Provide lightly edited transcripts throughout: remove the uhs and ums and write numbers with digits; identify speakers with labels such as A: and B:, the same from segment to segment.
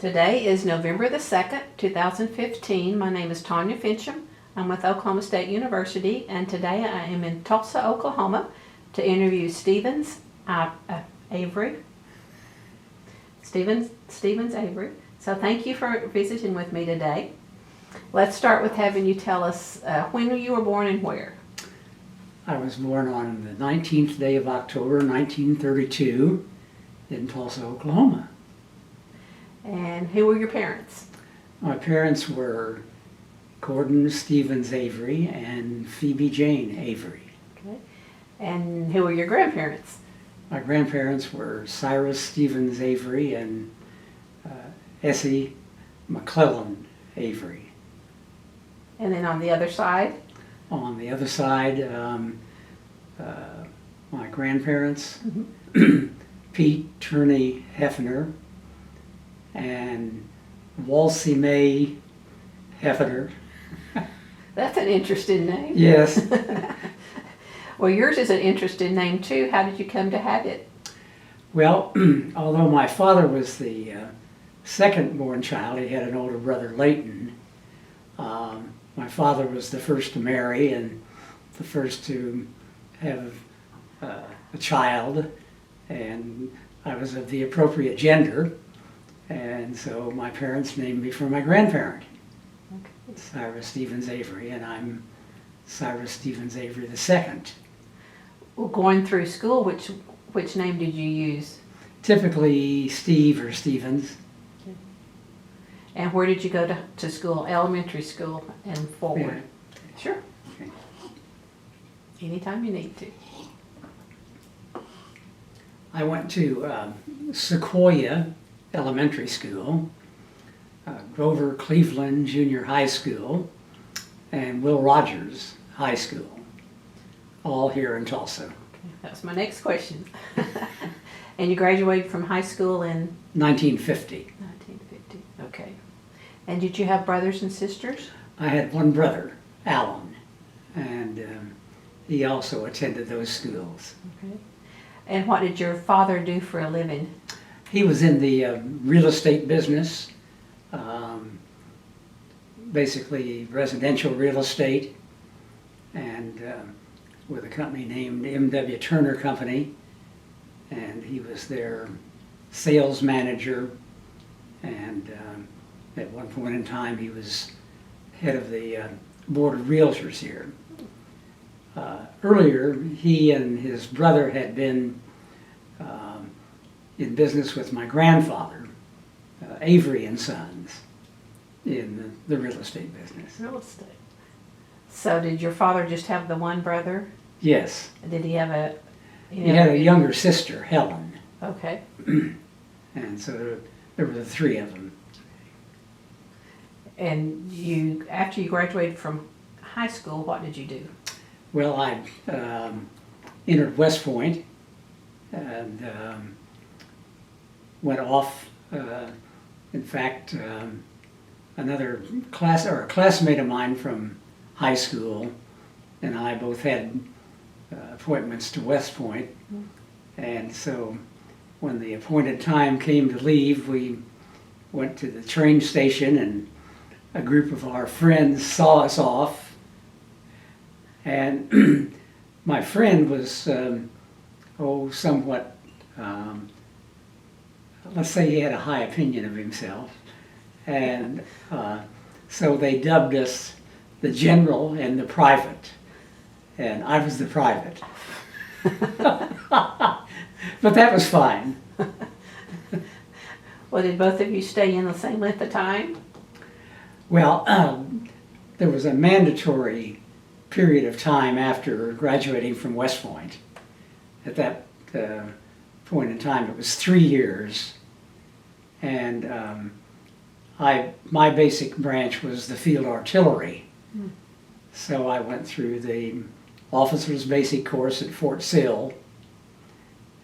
A: Today is November the 2nd, 2015. My name is Tanya Finchum. I'm with Oklahoma State University, and today I am in Tulsa, Oklahoma to interview Avery. Stevens Avery. So thank you for visiting with me today. Let's start with having you tell us when you were born and where.
B: I was born on the 19th day of October, 1932 in Tulsa, Oklahoma.
A: And who were your parents?
B: My parents were Gordon Stevens Avery and Phoebe Jane Avery.
A: Okay. And who were your grandparents?
B: My grandparents were Cyrus Stevens Avery and Essie McClellan Avery.
A: And then on the other side?
B: On the other side, my grandparents, Pete Turney Hefner and Walsey May Hefner.
A: That's an interesting name.
B: Yes.
A: Well, yours is an interesting name too. How did you come to have it?
B: Well, although my father was the second born child, he had an older brother, Leighton. My father was the first to marry and the first to have a child, and I was of the appropriate gender, and so my parents named me for my grandparent, okay. Cyrus Stevens Avery, and I'm Cyrus Stevens Avery II.
A: Well, going through school, which name did you use?
B: Typically Steve or Stevens.
A: Okay. And where did you go to school? Elementary school and forward? Yeah. Sure. Okay. Anytime you need to.
B: I went to Sequoia Elementary School, Grover Cleveland Junior High School, and Will Rogers High School, all here in Tulsa.
A: Okay. That's my next question. And you graduated from high school in?
B: 1950.
A: 1950, okay. And did you have brothers and sisters?
B: I had one brother, Alan, and he also attended those schools.
A: Okay. And what did your father do for a living?
B: He was in the real estate business, basically residential real estate, and with a company named M.W. Turner Company, and he was their sales manager, and at one point in time he was head of the board of realtors here. Earlier, he and his brother had been in business with my grandfather, Avery and Sons, in the real estate business.
A: Real estate. So did your father just have the one brother?
B: Yes.
A: Did he have a...
B: He had a younger sister, Helen.
A: Okay.
B: And so there were the three of them.
A: And after you graduated from high school, what did you do?
B: Well, I entered West Point and went off. In fact, a classmate of mine from high school and I both had appointments to West Point, and so when the appointed time came to leave, we went to the train station, and a group of our friends saw us off, and my friend was somewhat, let's say he had a high opinion of himself, and so they dubbed us the general and the private, and I was the private. But that was fine.
A: Well, did both of you stay in the same length of time?
B: Well, there was a mandatory period of time after graduating from West Point. At that point in time, it was 3 years, and my basic branch was the field artillery. So I went through the officer's basic course at Fort Sill,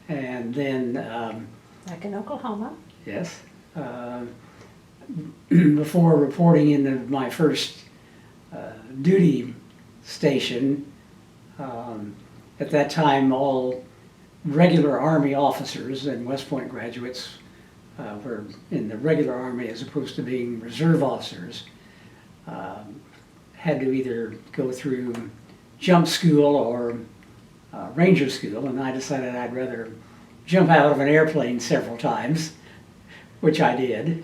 B: and then
A: like in Oklahoma?
B: Yes. Before reporting into my first duty station, at that time all regular Army officers and West Point graduates were in the regular Army as opposed to being reserve officers, had to either go through jump school or ranger school, and I decided I'd rather jump out of an airplane several times, which I did,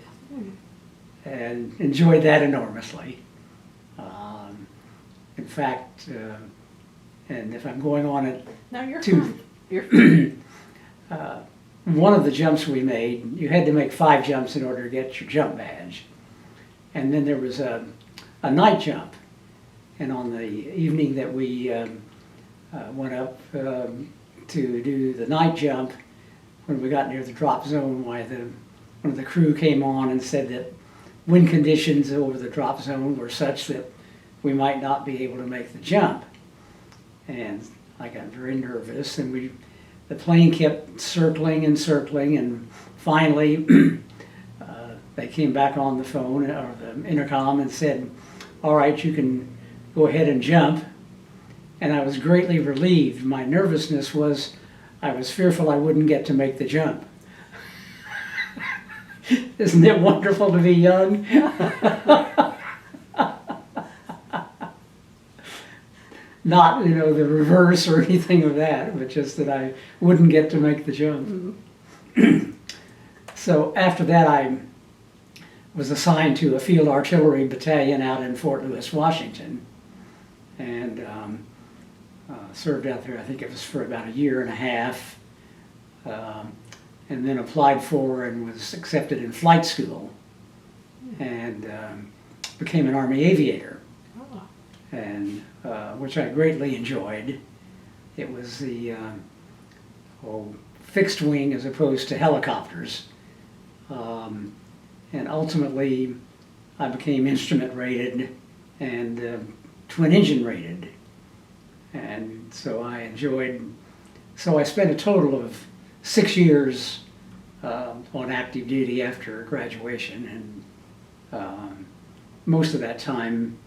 B: and enjoyed that enormously. In fact, and if I'm going on it,
A: No, you're
B: Two.
A: fine. You're fine.
B: one of the jumps we made, you had to make 5 jumps in order to get your jump badge. And then there was a night jump. And on the evening that we went up to do the night jump, when we got near the drop zone, one of the crew came on and said that wind conditions over the drop zone were such that we might not be able to make the jump. And I got very nervous, and the plane kept circling and circling, and finally they came back on the phone or the intercom and said, "All right, you can go ahead and jump." And I was greatly relieved. My nervousness was I was fearful I wouldn't get to make the jump. Isn't it wonderful to be young? Not, the reverse or anything of that, but just that I wouldn't get to make the jump. So after that, I was assigned to a field artillery battalion out in Fort Lewis, Washington, and served out there. I think it was for about 1.5 years, and then applied for and was accepted in flight school, and became an Army aviator, and which I greatly enjoyed. It was the fixed wing as opposed to helicopters, and ultimately I became instrument rated and twin engine rated, and so I enjoyed. So I spent a total of 6 years on active duty after graduation, and most of that time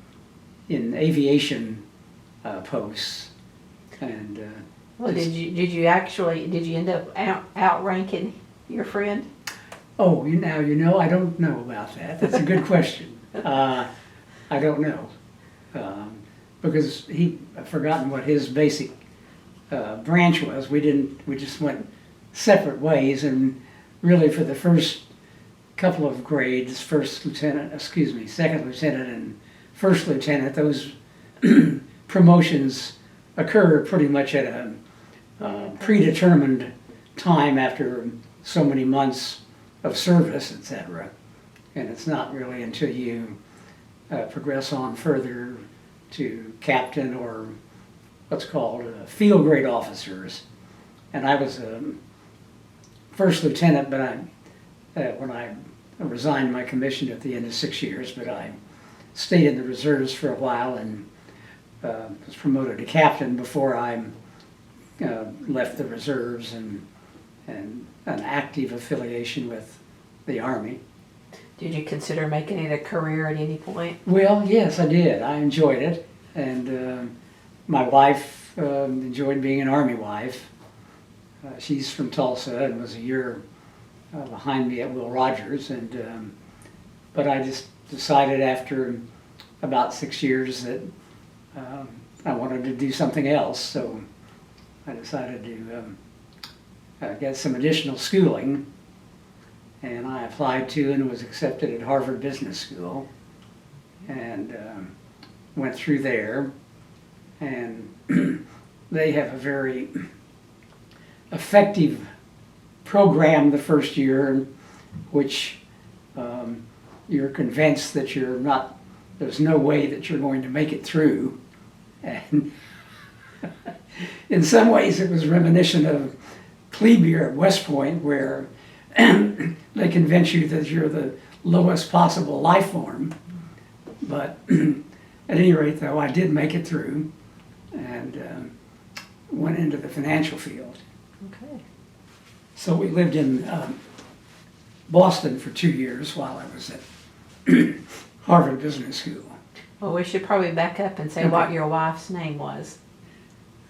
B: in aviation posts. And
A: Well, did you end up outranking your friend?
B: oh, I don't know about that. That's a good question. I don't know, because I've forgotten what his basic branch was. We just went separate ways, and really for the first couple of grades, second lieutenant and first lieutenant, those promotions occur pretty much at a predetermined time after so many months of service, etc. And it's not really until you progress on further to captain or what's called field grade officers. And I was a first lieutenant, but when I resigned my commission at the end of 6 years, but I stayed in the reserves for a while and was promoted to captain before I left the reserves and an active affiliation with the Army.
A: Did you consider making it a career at any point?
B: Well, yes, I did. I enjoyed it, and my wife enjoyed being an Army wife. She's from Tulsa and was a year behind me at Will Rogers, and but I just decided after about 6 years that I wanted to do something else, so I decided to get some additional schooling, and I applied to and was accepted at Harvard Business School, and went through there, and they have a very effective program the first year, which you're convinced that there's no way that you're going to make it through. And in some ways it was reminiscent of plebe year at West Point, where they convince you that you're the lowest possible life form. But at any rate, though, I did make it through and went into the financial field.
A: Okay.
B: So we lived in Boston for 2 years while I was at Harvard Business School.
A: Well, we should probably back up and say
B: Okay.
A: what your wife's name was.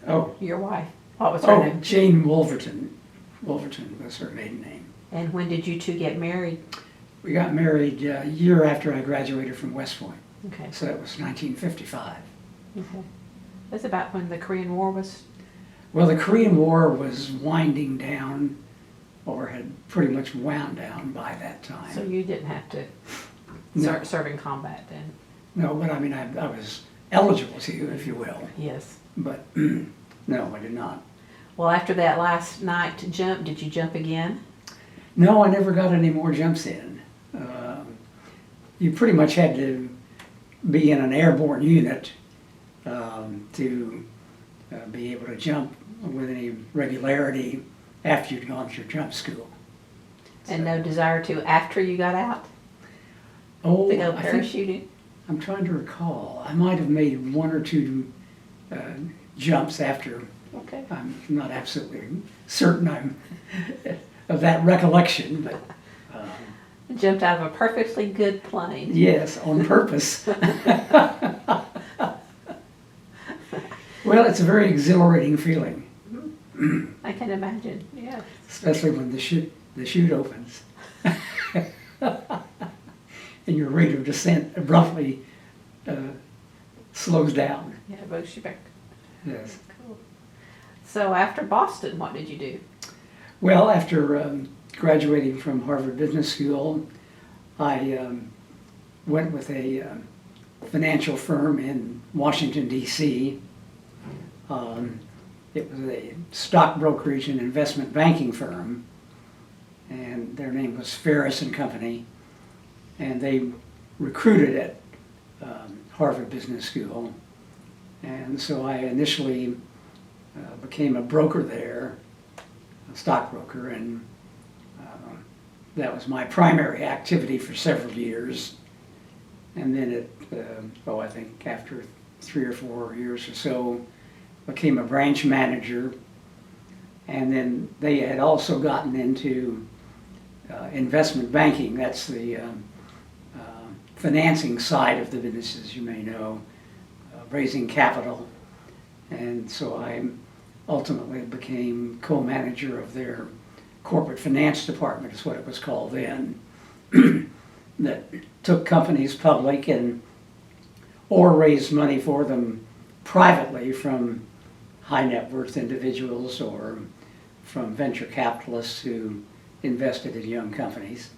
B: Oh,
A: Your wife. What was her name?
B: Jane Wolverton. Wolverton was her maiden name.
A: And when did you two get married?
B: We got married a year after I graduated from West Point,
A: Okay.
B: so it was 1955.
A: Okay. That's about when the Korean War was.
B: Well, the Korean War was winding down, or had pretty much wound down by that time.
A: So you didn't have to
B: No.
A: serve in combat then?
B: No, but I mean, I was eligible to, if you will,
A: Yes.
B: but no, I did not.
A: Well, after that last night to jump, did you jump again?
B: No, I never got any more jumps in. You pretty much had to be in an airborne unit to be able to jump with any regularity after you'd gone through jump school.
A: And no desire to after you got out
B: Oh,
A: to go
B: I think,
A: parachuting?
B: I'm trying to recall. I might have made one or two jumps after.
A: Okay.
B: I'm not absolutely certain I'm of that recollection, but
A: Jumped out of a perfectly good plane.
B: yes, on purpose. Well, it's a very exhilarating feeling,
A: I can imagine, yes.
B: especially when the chute opens. And your rate of descent abruptly slows down.
A: Yeah, it moves you back.
B: Yes.
A: Cool. So after Boston, what did you do?
B: Well, after graduating from Harvard Business School, I went with a financial firm in Washington, D.C. It was a stock brokerage and investment banking firm, and their name was Ferris and Company, and they recruited at Harvard Business School, and so I initially became a broker there, a stockbroker, and that was my primary activity for several years. And then I think after 3 or 4 years or so, became a branch manager. And then they had also gotten into investment banking. That's the financing side of the business, as you may know, raising capital. And so I ultimately became co-manager of their corporate finance department, is what it was called then, that took companies public or raised money for them privately from high net worth individuals or from venture capitalists who invested in young companies.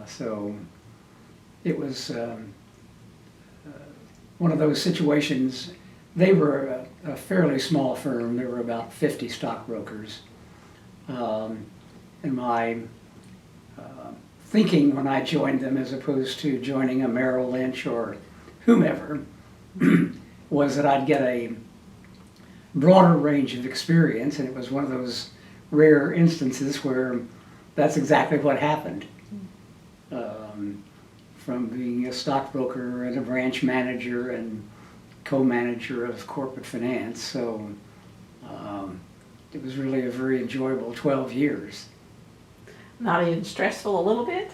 B: So it was one of those situations. They were a fairly small firm. There were about 50 stockbrokers. And my thinking when I joined them, as opposed to joining a Merrill Lynch or whomever, was that I'd get a broader range of experience, and it was one of those rare instances where that's exactly what happened. From being a stockbroker and a branch manager and co-manager of corporate finance, so it was really a very enjoyable 12 years.
A: Not even stressful a little bit?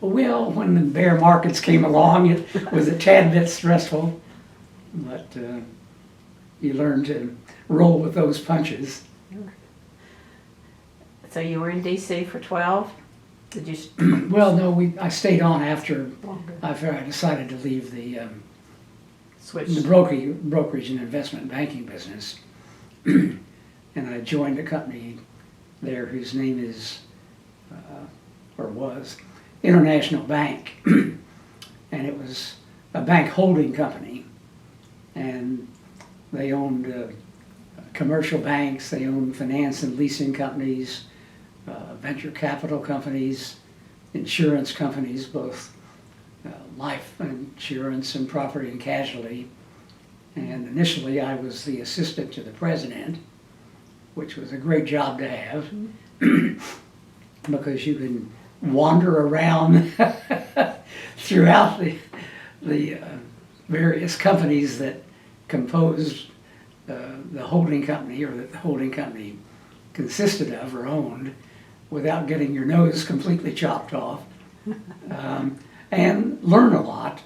B: Well, when the bear markets came along, it was a tad bit stressful, but you learn to roll with those punches.
A: So you were in D.C. for 12? Did you?
B: Well, no, I stayed on after
A: Longer.
B: I decided to leave the
A: Switch.
B: brokerage and investment banking business. And I joined a company there whose name is, or was, International Bank. And it was a bank holding company. And they owned commercial banks, they owned finance and leasing companies, venture capital companies, insurance companies, both life insurance and property and casualty. And initially I was the assistant to the president, which was a great job to have because you can wander around throughout the various companies that compose the holding company, or that the holding company consisted of or owned, without getting your nose completely chopped off, and learn a lot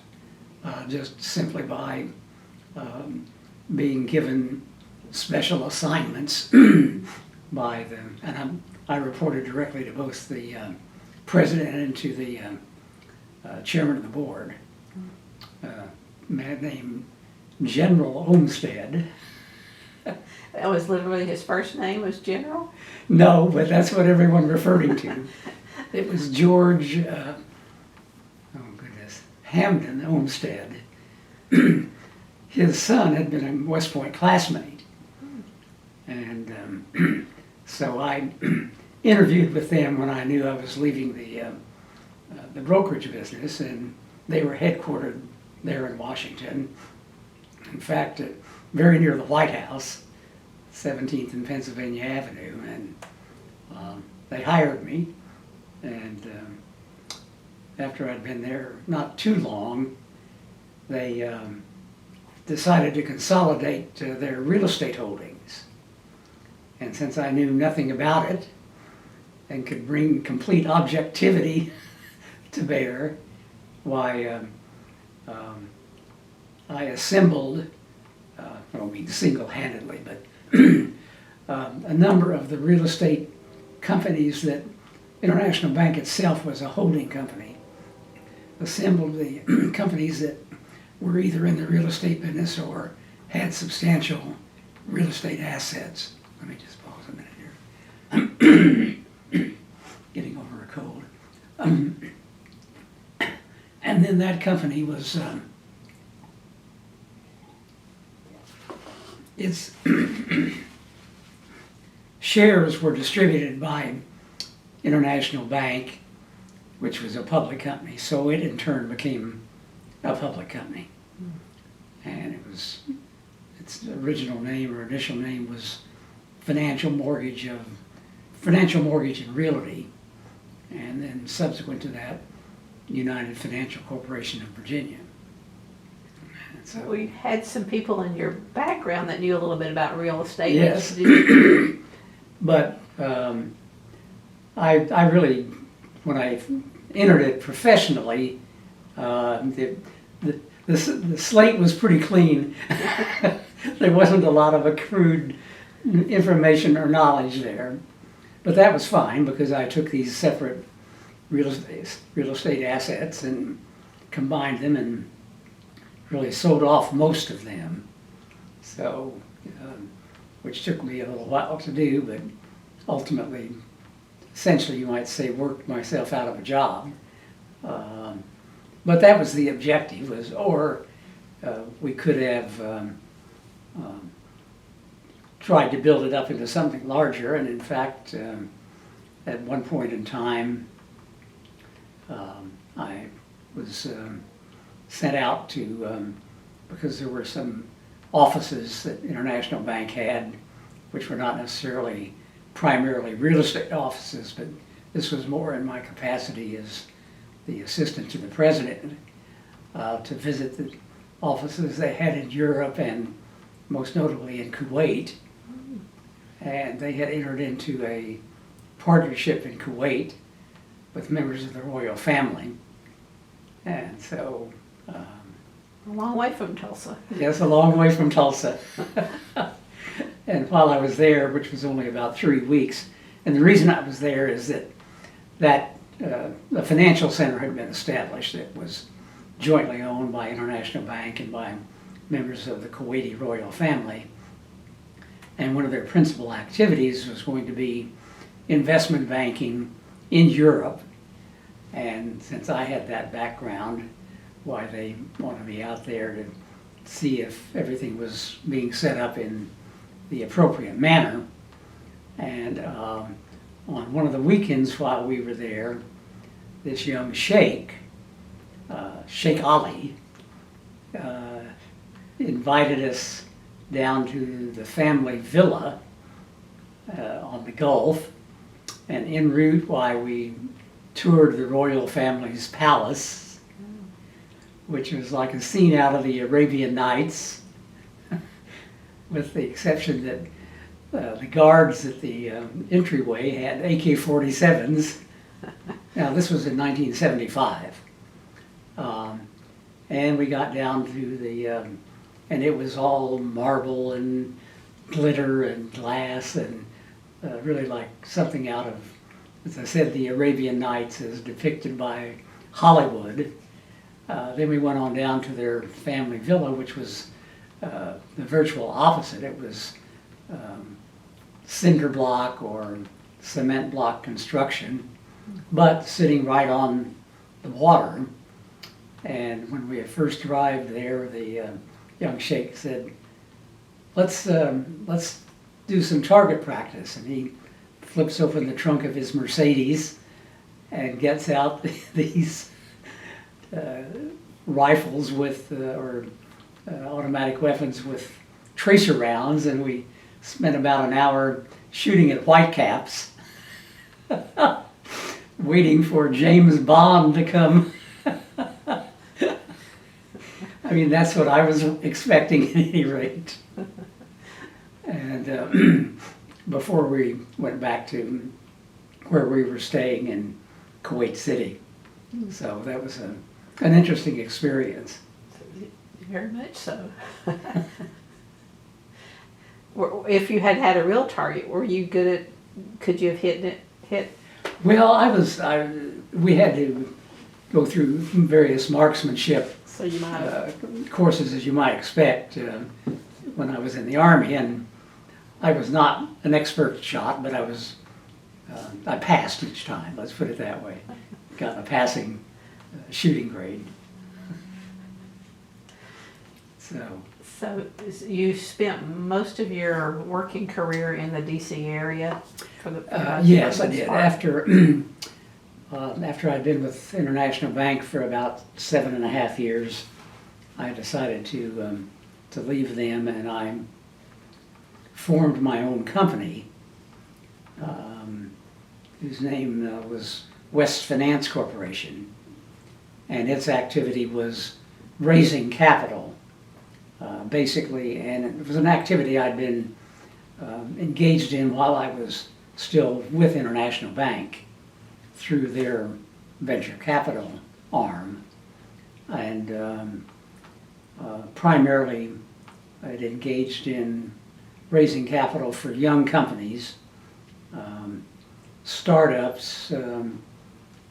B: just simply by being given special assignments by them. And I reported directly to both the president and to the chairman of the board, a man named General Olmsted.
A: That was literally his first name was General?
B: No, but that's what everyone referred him to. It was George, oh goodness, Hamden Olmsted. His son had been a West Point classmate. And so I interviewed with them when I knew I was leaving the brokerage business, and they were headquartered there in Washington. In fact, very near the White House, 17th and Pennsylvania Avenue, and they hired me. And after I'd been there not too long, they decided to consolidate their real estate holdings. And since I knew nothing about it and could bring complete objectivity to bear, why I assembled, I don't mean single-handedly, but a number of the real estate companies that International Bank itself was a holding company, assembled the companies that were either in the real estate business or had substantial real estate assets. Let me just pause a minute here. Getting over a cold. And then that company was, its shares were distributed by International Bank, which was a public company, so it in turn became a public company. And it was, its original name or initial name was Financial Mortgage and Realty, and then subsequent to that, United Financial Corporation of Virginia. And so,
A: We had some people in your background that knew a little bit about real estate.
B: yes, but I really, when I entered it professionally, the slate was pretty clean. There wasn't a lot of accrued information or knowledge there, but that was fine because I took these separate real estate assets and combined them and really sold off most of them. So, which took me a little while to do, but ultimately, essentially, you might say, worked myself out of a job. But that was the objective, or we could have tried to build it up into something larger, and in fact, at one point in time, I was sent out to, because there were some offices that International Bank had, which were not necessarily primarily real estate offices, but this was more in my capacity as the assistant to the president, to visit the offices they had in Europe and most notably in Kuwait. And they had entered into a partnership in Kuwait with members of the royal family. And so,
A: A long way from Tulsa.
B: yes, a long way from Tulsa. And while I was there, which was only about 3 weeks, and the reason I was there is that a financial center had been established that was jointly owned by International Bank and by members of the Kuwaiti royal family. And one of their principal activities was going to be investment banking in Europe. And since I had that background, why they wanted me out there to see if everything was being set up in the appropriate manner. And on one of the weekends while we were there, this young sheikh, Sheikh Ali, invited us down to the family villa on the Gulf, and en route, why we toured the royal family's palace, which was like a scene out of the Arabian Nights, with the exception that the guards at the entryway had AK-47s. Now, this was in 1975. And we got down to the, and it was all marble and glitter and glass and really like something out of, as I said, the Arabian Nights as depicted by Hollywood. Then we went on down to their family villa, which was the virtual opposite. It was cinder block or cement block construction, but sitting right on the water. And when we first arrived there, the young sheikh said, let's do some target practice. And he flips open the trunk of his Mercedes and gets out these rifles with, or automatic weapons with tracer rounds, and we spent about an hour shooting at whitecaps, waiting for James Bond to come. I mean, that's what I was expecting at any rate. And before we went back to where we were staying in Kuwait City. So that was an interesting experience.
A: Very much so. If you had had a real target, were you good at, could you have hit?
B: Well, we had to go through various marksmanship
A: So you might have.
B: courses, as you might expect, when I was in the Army. And I was not an expert shot, but I passed each time, let's put it that way. Got a passing shooting grade.
A: So you spent most of your working career in the D.C. area for the
B: yes, I did. After I'd been with International Bank for about 7.5 years, I decided to leave them, and I formed my own company, whose name was West Finance Corporation, and its activity was raising capital. Basically, and it was an activity I'd been engaged in while I was still with International Bank through their venture capital arm. And primarily I'd engaged in raising capital for young companies, startups,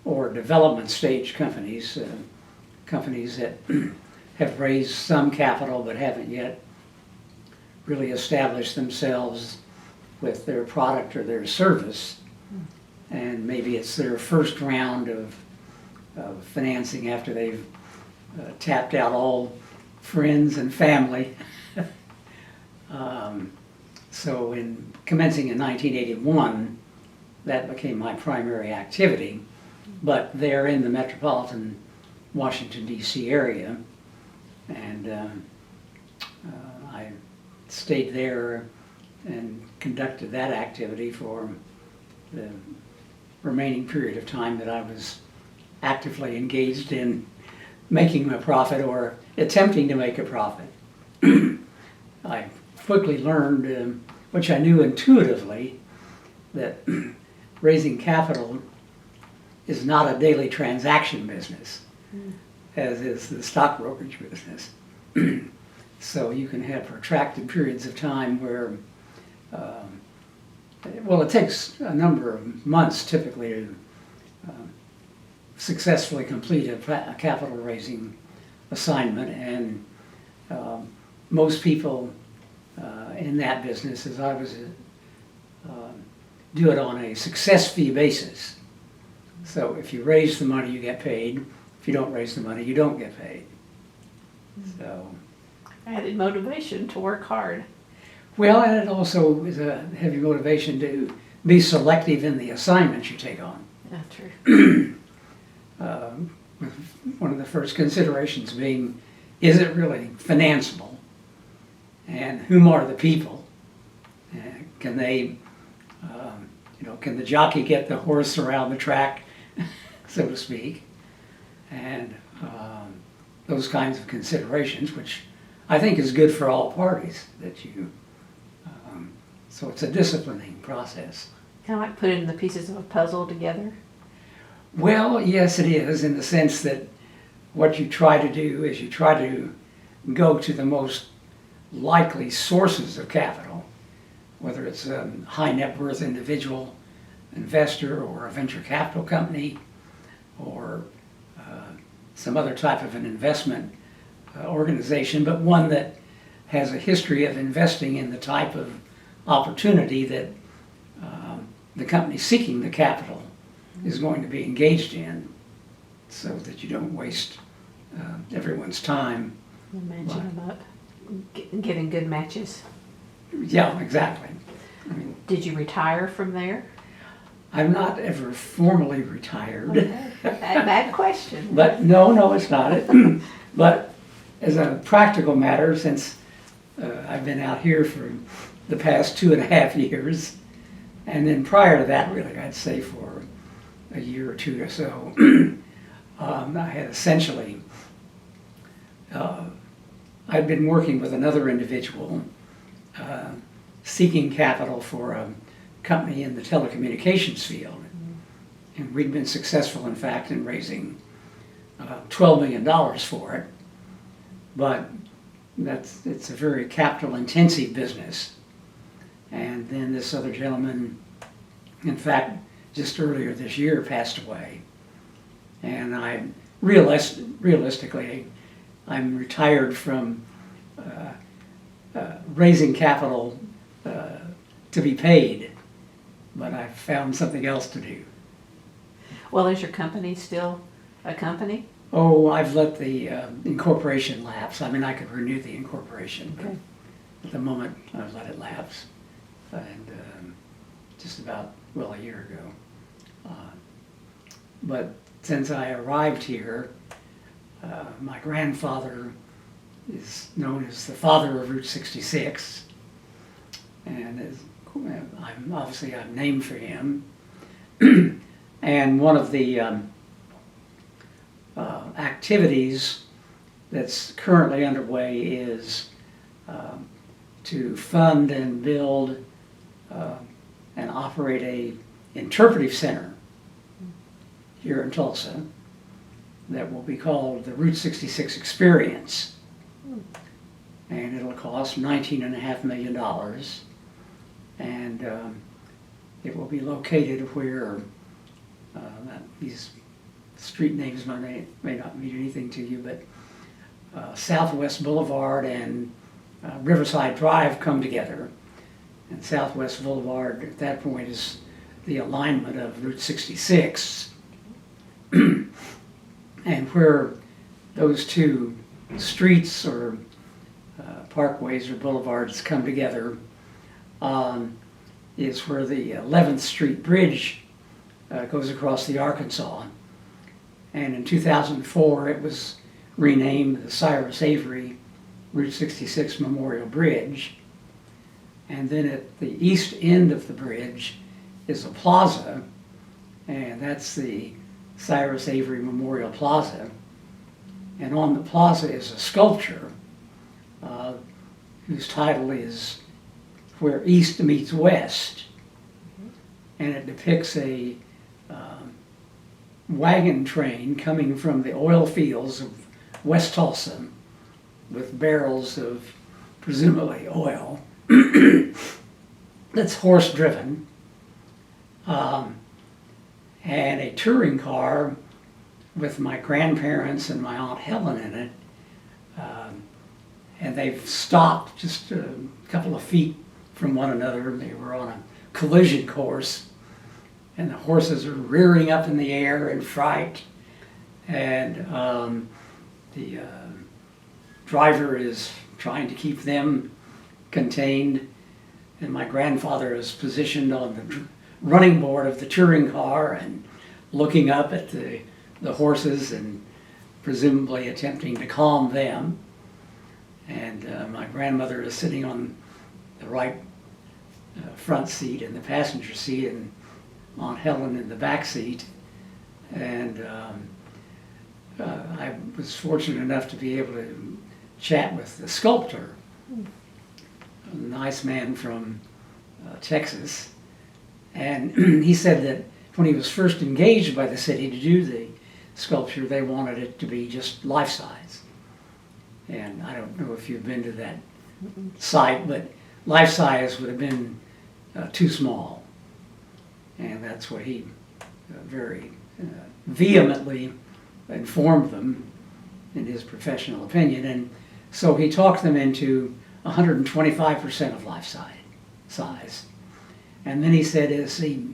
B: or development stage companies, companies that have raised some capital but haven't yet really established themselves with their product or their service. And maybe it's their first round of financing after they've tapped out all friends and family. So in commencing in 1981, that became my primary activity. But they're in the metropolitan Washington, D.C. area. And I stayed there and conducted that activity for the remaining period of time that I was actively engaged in making a profit or attempting to make a profit. I quickly learned, which I knew intuitively, that raising capital is not a daily transaction business, as is the stock brokerage business. So you can have protracted periods of time where, well, it takes a number of months typically to successfully complete a capital raising assignment, and most people in that business, as I was, do it on a success fee basis. So if you raise the money, you get paid. If you don't raise the money, you don't get paid. So
A: Added motivation to work hard.
B: well, and it also is a heavy motivation to be selective in the assignments you take on.
A: Yeah, true.
B: One of the first considerations being, is it really financeable? And whom are the people? Can they, can the jockey get the horse around the track, so to speak? And those kinds of considerations, which I think is good for all parties, that you, so it's a disciplining process.
A: Kind of like putting the pieces of a puzzle together.
B: Well, yes, it is, in the sense that what you try to do is you try to go to the most likely sources of capital whether it's a high net worth individual investor or a venture capital company or some other type of an investment organization, but one that has a history of investing in the type of opportunity that the company seeking the capital is going to be engaged in, so that you don't waste everyone's time.
A: Matching them up, getting good matches.
B: Yeah, exactly. I mean,
A: Did you retire from there?
B: I've not ever formally retired.
A: Okay. Bad question.
B: But no, it's not it. But as a practical matter, since I've been out here for the past 2.5 years, and then prior to that, really, I'd say for a year or two or so, I had essentially, I'd been working with another individual seeking capital for a company in the telecommunications field. And we'd been successful, in fact, in raising $12 million for it. But it's a very capital-intensive business. And then this other gentleman, in fact, just earlier this year passed away. And I realistically, I'm retired from raising capital to be paid, but I've found something else to do.
A: Well, is your company still a company?
B: Oh, I've let the incorporation lapse. I mean, I could renew the incorporation, but at the moment I've let it lapse. And just about, well, a year ago. But since I arrived here, my grandfather is known as the father of Route 66, and I'm named for him. And one of the activities that's currently underway is to fund and build and operate a interpretive center here in Tulsa that will be called the Route 66 Experience. And it'll cost $19.5 million. And it will be located where these street names may not mean anything to you, but Southwest Boulevard and Riverside Drive come together. And Southwest Boulevard at that point is the alignment of Route 66. And where those two streets or parkways or boulevards come together is where the 11th Street Bridge goes across the Arkansas. And in 2004 it was renamed the Cyrus Avery Route 66 Memorial Bridge. And then at the east end of the bridge is a plaza, and that's the Cyrus Avery Memorial Plaza. And on the plaza is a sculpture whose title is Where East Meets West. And it depicts a wagon train coming from the oil fields of West Tulsa with barrels of presumably oil that's horse-driven, and a touring car with my grandparents and my Aunt Helen in it, and they've stopped just a couple of feet from one another. They were on a collision course, and the horses are rearing up in the air in fright, and the driver is trying to keep them contained, and my grandfather is positioned on the running board of the touring car and looking up at the horses and presumably attempting to calm them. And my grandmother is sitting on the right front seat in the passenger seat, and Aunt Helen in the back seat. And I was fortunate enough to be able to chat with the sculptor, a nice man from Texas. And he said that when he was first engaged by the city to do the sculpture, they wanted it to be just life-size. And I don't know if you've been to that site, but life-size would have been too small. And that's what he very vehemently informed them in his professional opinion. And so he talked them into 125% of life size. And then he said as he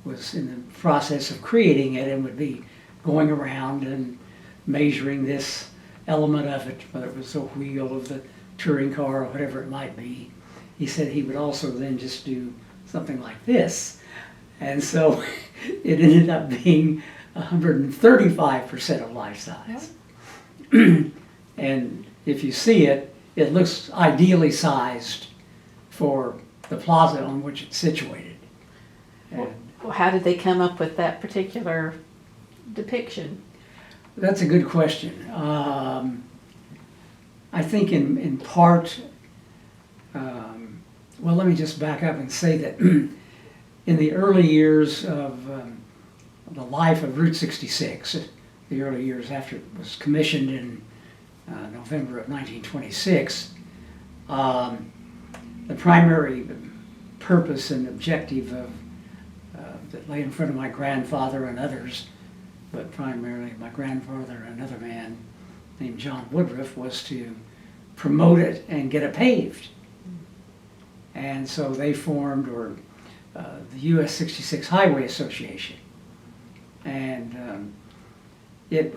B: was in the process of creating it and would be going around and measuring this element of it, whether it was the wheel of the touring car or whatever it might be, he said he would also then just do something like this. And so it ended up being 135% of life size. And if you see it, it looks ideally sized for the plaza on which it's situated. And
A: Well, how did they come up with that particular depiction?
B: that's a good question. I think in part, well, let me just back up and say that in the early years of the life of Route 66, the early years after it was commissioned in November of 1926, the primary purpose and objective of that lay in front of my grandfather and others, but primarily my grandfather and another man named John Woodruff, was to promote it and get it paved. And so they formed the US 66 Highway Association. And it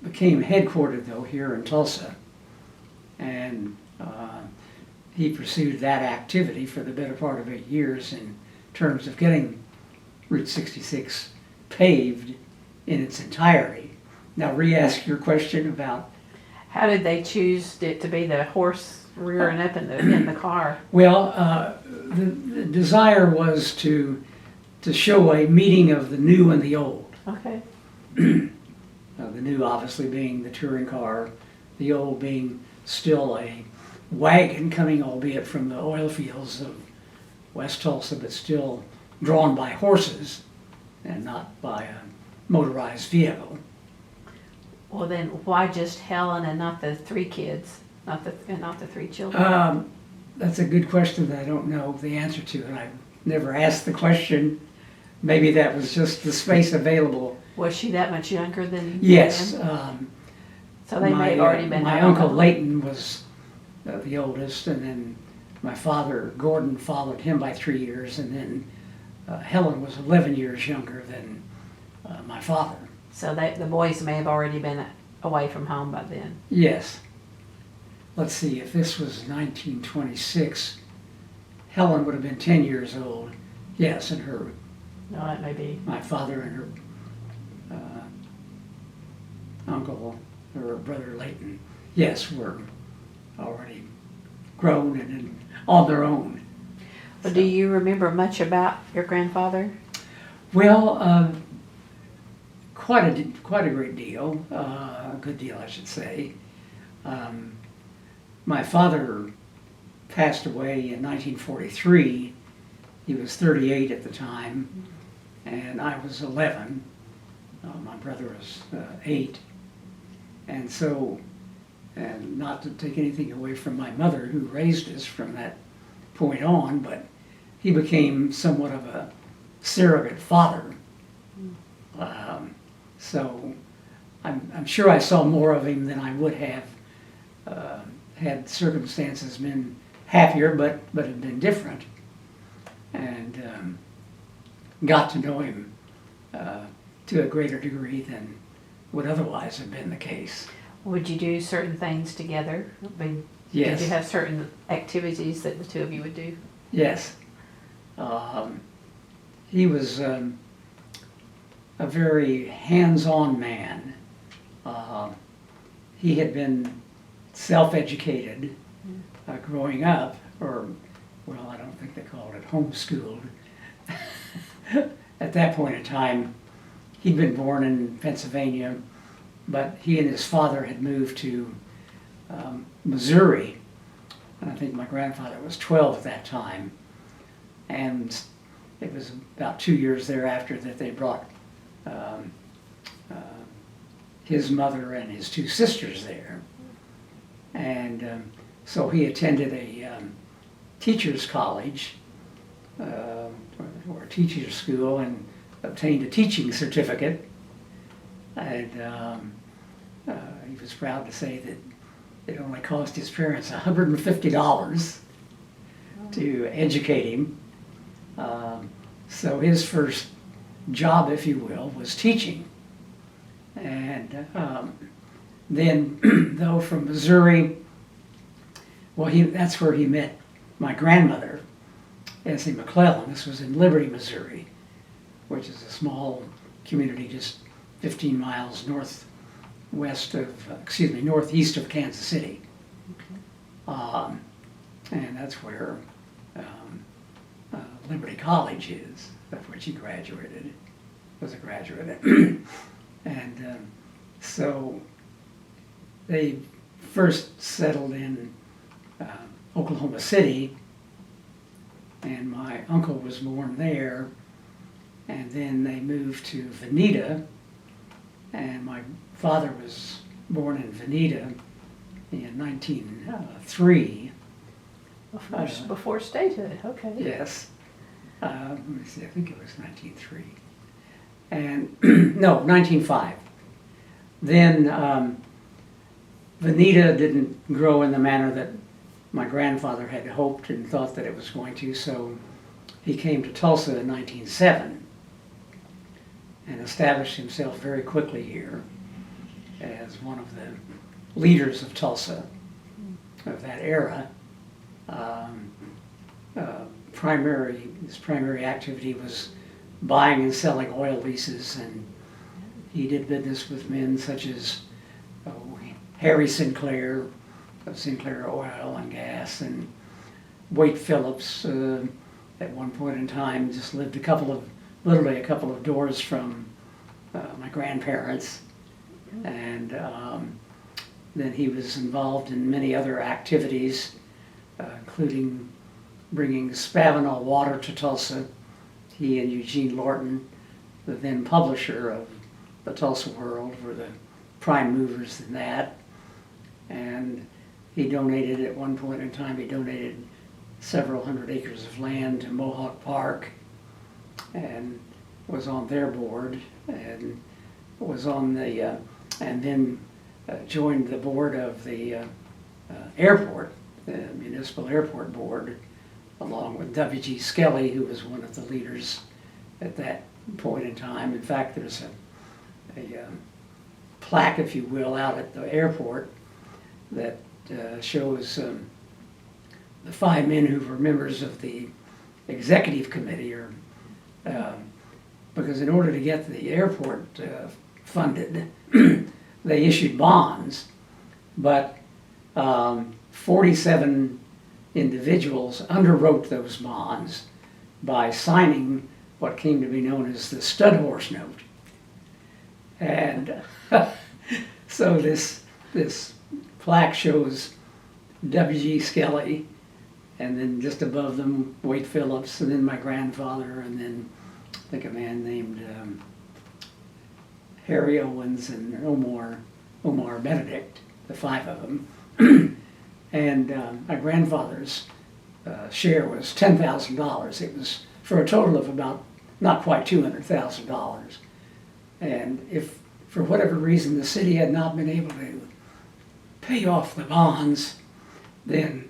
B: became headquartered though here in Tulsa. And he pursued that activity for the better part of 8 years in terms of getting Route 66 paved in its entirety. Now re-ask your question about...
A: How did they choose it to be the horse rearing up in the car?
B: Well, the desire was to show a meeting of the new and the old.
A: Okay.
B: The new obviously being the touring car, the old being still a wagon coming, albeit from the oil fields of West Tulsa, but still drawn by horses and not by a motorized vehicle.
A: Well, then why just Helen and not the three kids, not the three children?
B: That's a good question that I don't know the answer to, and I've never asked the question. Maybe that was just the space available.
A: Was she that much younger than
B: Yes.
A: them? So they may have already been.
B: My uncle Leighton was the oldest, and then my father Gordon followed him by 3 years, and then Helen was 11 years younger than my father.
A: So the boys may have already been away from home by then.
B: Yes. Let's see, if this was 1926, Helen would have been 10 years old. Yes, and
A: No, that may be.
B: my father and her uncle, or brother Leighton, yes, were already grown and on their own.
A: Well, do you remember much about your grandfather?
B: Well, quite a great deal, a good deal, I should say. My father passed away in 1943. He was 38 at the time, and I was 11. My brother was 8. And so, and not to take anything away from my mother, who raised us from that point on, but he became somewhat of a surrogate father. So I'm sure I saw more of him than I would have had circumstances been happier, but had been different. And got to know him to a greater degree than would otherwise have been the case.
A: Would you do certain things together? I mean,
B: Yes.
A: did you have certain activities that the two of you would do?
B: Yes. He was a very hands-on man. He had been self-educated growing up, or, well, I don't think they called it homeschooled. At that point in time, he'd been born in Pennsylvania, but he and his father had moved to Missouri. And I think my grandfather was 12 at that time. And it was about 2 years thereafter that they brought his mother and his two sisters there. And so he attended a teacher's college or a teacher's school and obtained a teaching certificate. And he was proud to say that it only cost his parents $150 to educate him. So his first job, if you will, was teaching. And then, though, from Missouri, well, that's where he met my grandmother, Essie McClellan. This was in Liberty, Missouri, which is a small community just 15 miles northeast of Kansas City. Okay. And that's where Liberty College is. That's where she graduated, was a graduate. And so they first settled in Oklahoma City, and my uncle was born there, and then they moved to Veneta, and my father was born in Veneta in 1903.
A: Before statehood, okay.
B: Yes. Let me see, I think it was 1903. And, no, 1905. Then Veneta didn't grow in the manner that my grandfather had hoped and thought that it was going to, so he came to Tulsa in 1907 and established himself very quickly here as one of the leaders of Tulsa of that era. His primary activity was buying and selling oil leases, and he did business with men such as Harry Sinclair of Sinclair Oil and Gas, and Wade Phillips. At one point in time, just lived literally a couple of doors from my grandparents, and then he was involved in many other activities, including bringing Spavinaw water to Tulsa. He and Eugene Lorton, the then publisher of the Tulsa World, were the prime movers in that. And he donated, at one point in time, he donated several hundred acres of land to Mohawk Park, and was on their board, and was on the, and then joined the board of the airport, the municipal airport board, along with W.G. Skelly, who was one of the leaders at that point in time. In fact, there's a plaque, if you will, out at the airport that shows the 5 men who were members of the executive committee, or because in order to get the airport funded, they issued bonds, but 47 individuals underwrote those bonds by signing what came to be known as the stud horse note. And so this plaque shows W.G. Skelly, and then just above them Wade Phillips, and then my grandfather, and then I think a man named Harry Owens and Omar Benedict, the 5 of them. And my grandfather's share was $10,000. It was for a total of about not quite $200,000. And if for whatever reason the city had not been able to pay off the bonds, then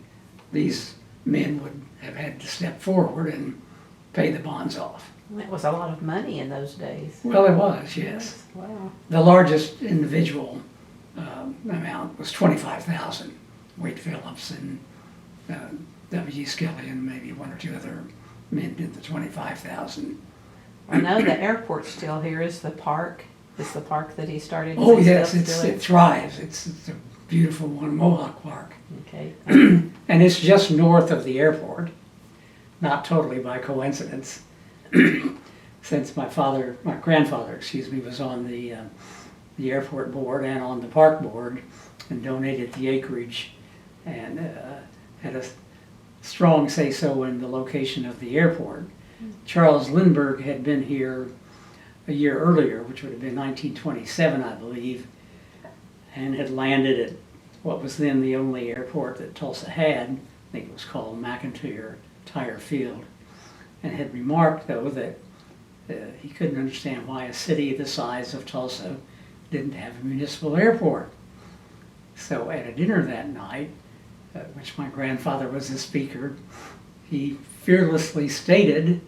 B: these men would have had to step forward and pay the bonds off.
A: That was a lot of money in those days.
B: Well, it was, yes.
A: Wow.
B: The largest individual amount was $25,000. Wade Phillips and W.G. Skelly and maybe 1 or 2 other men did the $25,000.
A: I know the airport's still here. Is the park? Is the park that he started?
B: Oh yes, it thrives. It's a beautiful one, Mohawk Park.
A: Okay.
B: And it's just north of the airport, not totally by coincidence. Since my grandfather, was on the airport board and on the park board, and donated the acreage, and had a strong say-so in the location of the airport. Charles Lindbergh had been here a year earlier, which would have been 1927, I believe, and had landed at what was then the only airport that Tulsa had. I think it was called McIntyre Tire Field. and had remarked, though, that he couldn't understand why a city the size of Tulsa didn't have a municipal airport. So at a dinner that night, which my grandfather was the speaker, he fearlessly stated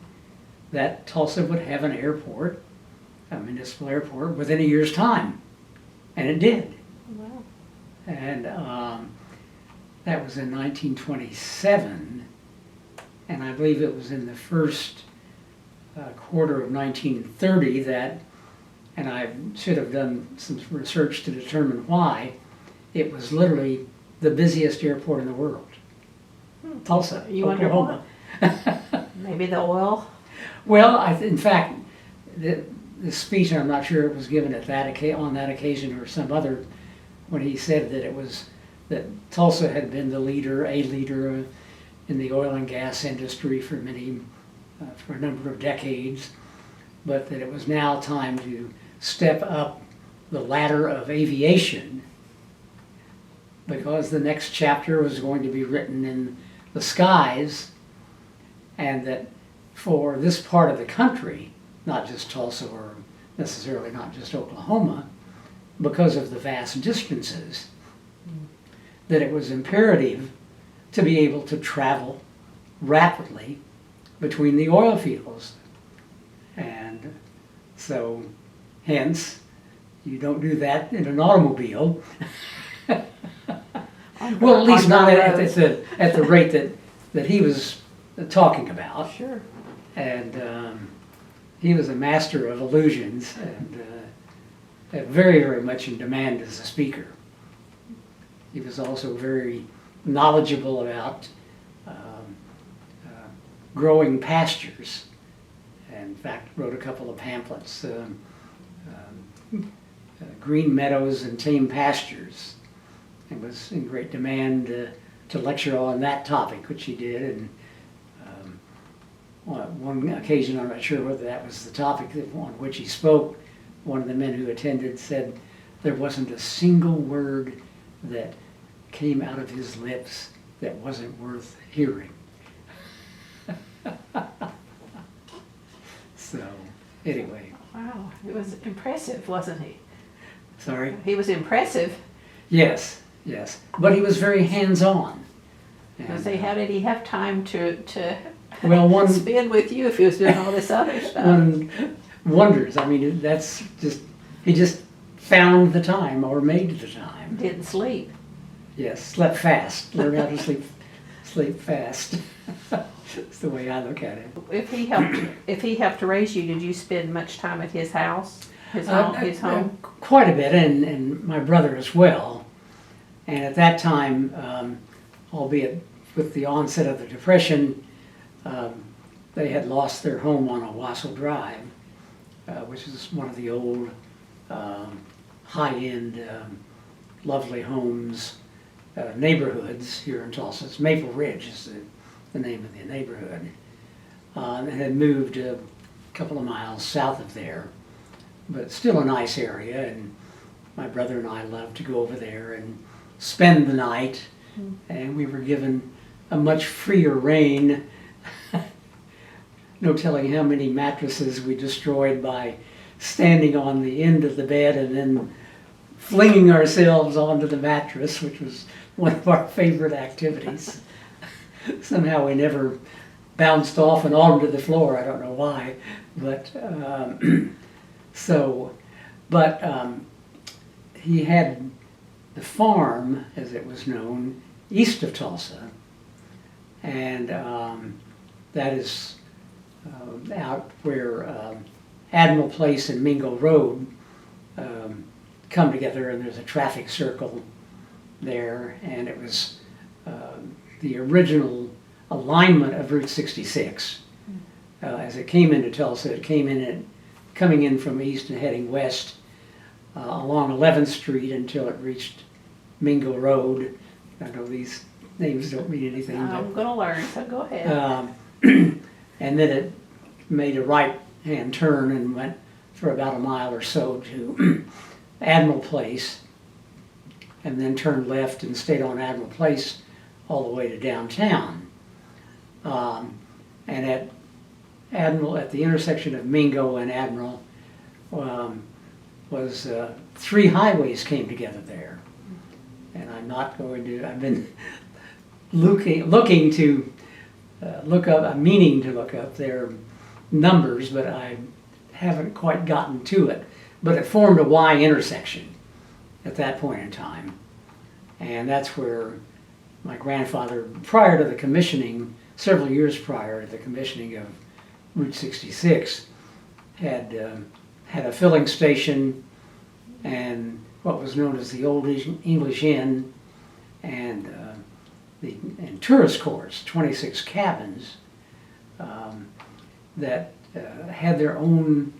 B: that Tulsa would have an airport, a municipal airport, within a year's time. And it did.
A: Wow.
B: And that was in 1927. And I believe it was in the first quarter of 1930 that, and I should have done some research to determine why, it was literally the busiest airport in the world. Tulsa,
A: You
B: Oklahoma.
A: Maybe the oil?
B: Well, in fact, the speech, I'm not sure it was given at on that occasion or some other, when he said that it was, that Tulsa had been a leader in the oil and gas industry for a number of decades, but that it was now time to step up the ladder of aviation because the next chapter was going to be written in the skies, and that for this part of the country, not just Tulsa or necessarily not just Oklahoma, because of the vast distances, that it was imperative to be able to travel rapidly between the oil fields. And so, hence, you don't do that in an automobile. Well, at least not at the rate that he was talking about.
A: Sure.
B: And he was a master of illusions and very, very much in demand as a speaker. He was also very knowledgeable about growing pastures. And in fact, wrote a couple of pamphlets, Green Meadows and Tame Pastures. And was in great demand to lecture on that topic, which he did. And on one occasion, I'm not sure whether that was the topic on which he spoke, one of the men who attended said there wasn't a single word that came out of his lips that wasn't worth hearing. So, anyway.
A: Wow, it was impressive, wasn't he?
B: Sorry?
A: He was impressive.
B: Yes, yes. But he was very hands-on.
A: I say, how did he have time to
B: well,
A: spend with you if he was doing all this other stuff?
B: One wonders. I mean, that's just, he just found the time or made the time.
A: Didn't sleep.
B: Yes, slept fast. Learned how to sleep fast. That's the way I look at it.
A: If he helped to raise you, did you spend much time at his house, his home?
B: Quite a bit, and my brother as well. And at that time, albeit with the onset of the Depression, they had lost their home on Owasso Drive, which is one of the old high-end, lovely homes, neighborhoods here in Tulsa. It's Maple Ridge is the name of the neighborhood. And had moved a couple of miles south of there, but still a nice area. And my brother and I loved to go over there and spend the night. And we were given a much freer rein. No telling how many mattresses we destroyed by standing on the end of the bed and then flinging ourselves onto the mattress, which was one of our favorite activities. Somehow we never bounced off and onto the floor. I don't know why, but he had the farm, as it was known, east of Tulsa, and that is out where Admiral Place and Mingo Road come together, and there's a traffic circle there, and it was the original alignment of Route 66. As it came into Tulsa, it came in coming in from east and heading west along 11th Street until it reached Mingo Road. I know these names don't mean anything.
A: I'm going to learn, so go ahead.
B: And then it made a right-hand turn and went for about a mile or so to Admiral Place, and then turned left and stayed on Admiral Place all the way to downtown. And at Admiral, at the intersection of Mingo and Admiral, was 3 highways came together there. And I'm not going to, I've been looking to look up, I'm meaning to look up their numbers, but I haven't quite gotten to it. But it formed a Y intersection at that point in time. And that's where my grandfather, prior to the commissioning, several years prior to the commissioning of Route 66, had a filling station and what was known as the Old English Inn and tourist courts, 26 cabins that had their own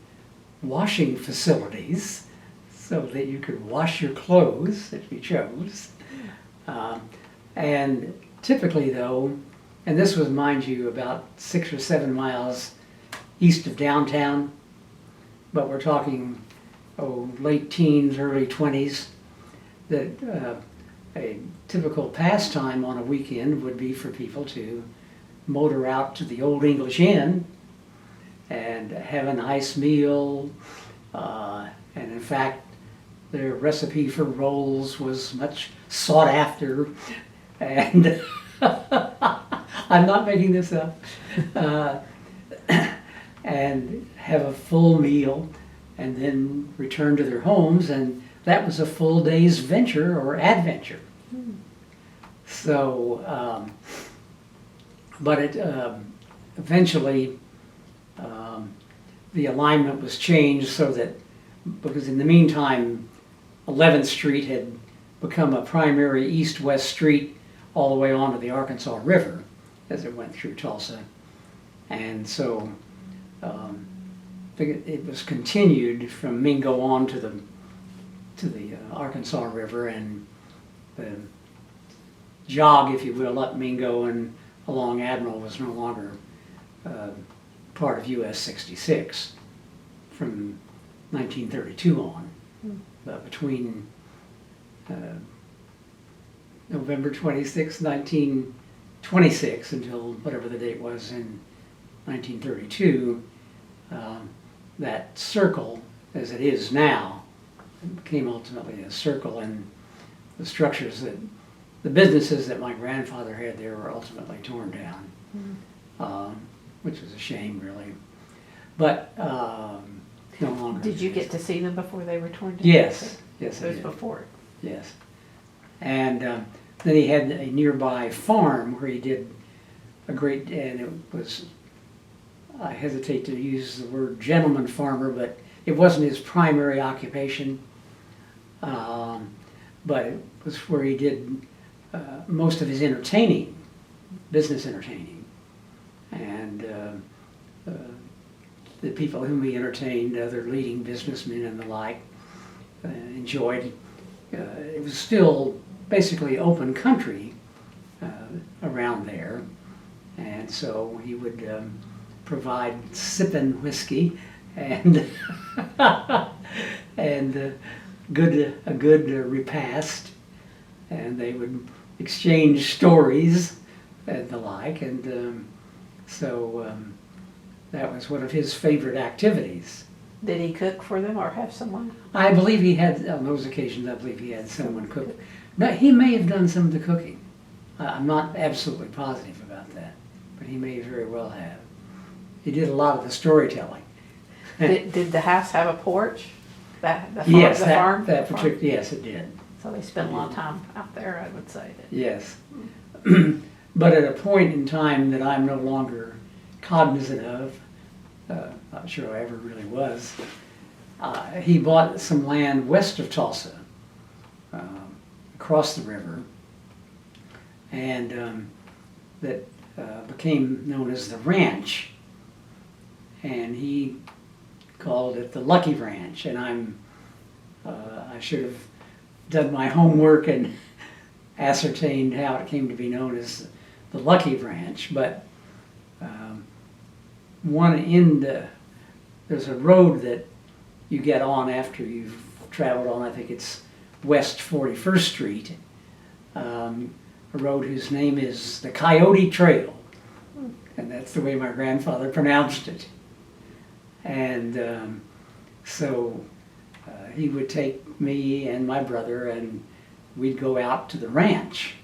B: washing facilities so that you could wash your clothes if you chose. And typically though, and this was, mind you, about 6 or 7 miles east of downtown, but we're talking, late teens, early 20s, that a typical pastime on a weekend would be for people to motor out to the Old English Inn and have a nice meal, and in fact, their recipe for rolls was much sought after, and I'm not making this up, and have a full meal and then return to their homes, and that was a full day's venture or adventure. So, but it eventually the alignment was changed so that, because in the meantime 11th Street had become a primary east-west street all the way onto the Arkansas River as it went through Tulsa. And so it was continued from Mingo on to the Arkansas River, and the jog, if you will, up Mingo and along Admiral was no longer part of US 66 from 1932 on. But between November 26, 1926 until whatever the date was in 1932, that circle, as it is now, became ultimately a circle, and the structures that, the businesses that my grandfather had there were ultimately torn down, which was a shame, really. But no longer.
A: Did you get to see them before they were torn down?
B: Yes, yes,
A: It
B: I
A: was
B: did.
A: before.
B: Yes. And then he had a nearby farm where he did a great, and it was, I hesitate to use the word gentleman farmer, but it wasn't his primary occupation. But it was where he did most of his entertaining, business entertaining. And the people whom he entertained, other leading businessmen and the like, enjoyed. It was still basically open country around there, and so he would provide sipping whiskey and and a good repast, and they would exchange stories and the like, and so that was one of his favorite activities.
A: Did he cook for them or have someone?
B: I believe he had, on those occasions, I believe he had someone cook. No, he may have done some of the cooking. I'm not absolutely positive about that, but he may very well have. He did a lot of the storytelling.
A: Did the house have a porch?
B: Yes,
A: the
B: that
A: farm?
B: particular, yes, it did.
A: So they spent a lot of time out there, I would say.
B: Yes. But at a point in time that I'm no longer cognizant of, not sure I ever really was, he bought some land west of Tulsa, across the river, and that became known as the ranch, and he called it the Lucky Ranch, and I should have done my homework and ascertained how it came to be known as the Lucky Ranch, but there's a road that you get on after you've traveled on, I think it's West 41st Street, a road whose name is the Coyote Trail. and that's the way my grandfather pronounced it. And so he would take me and my brother, and we'd go out to the ranch.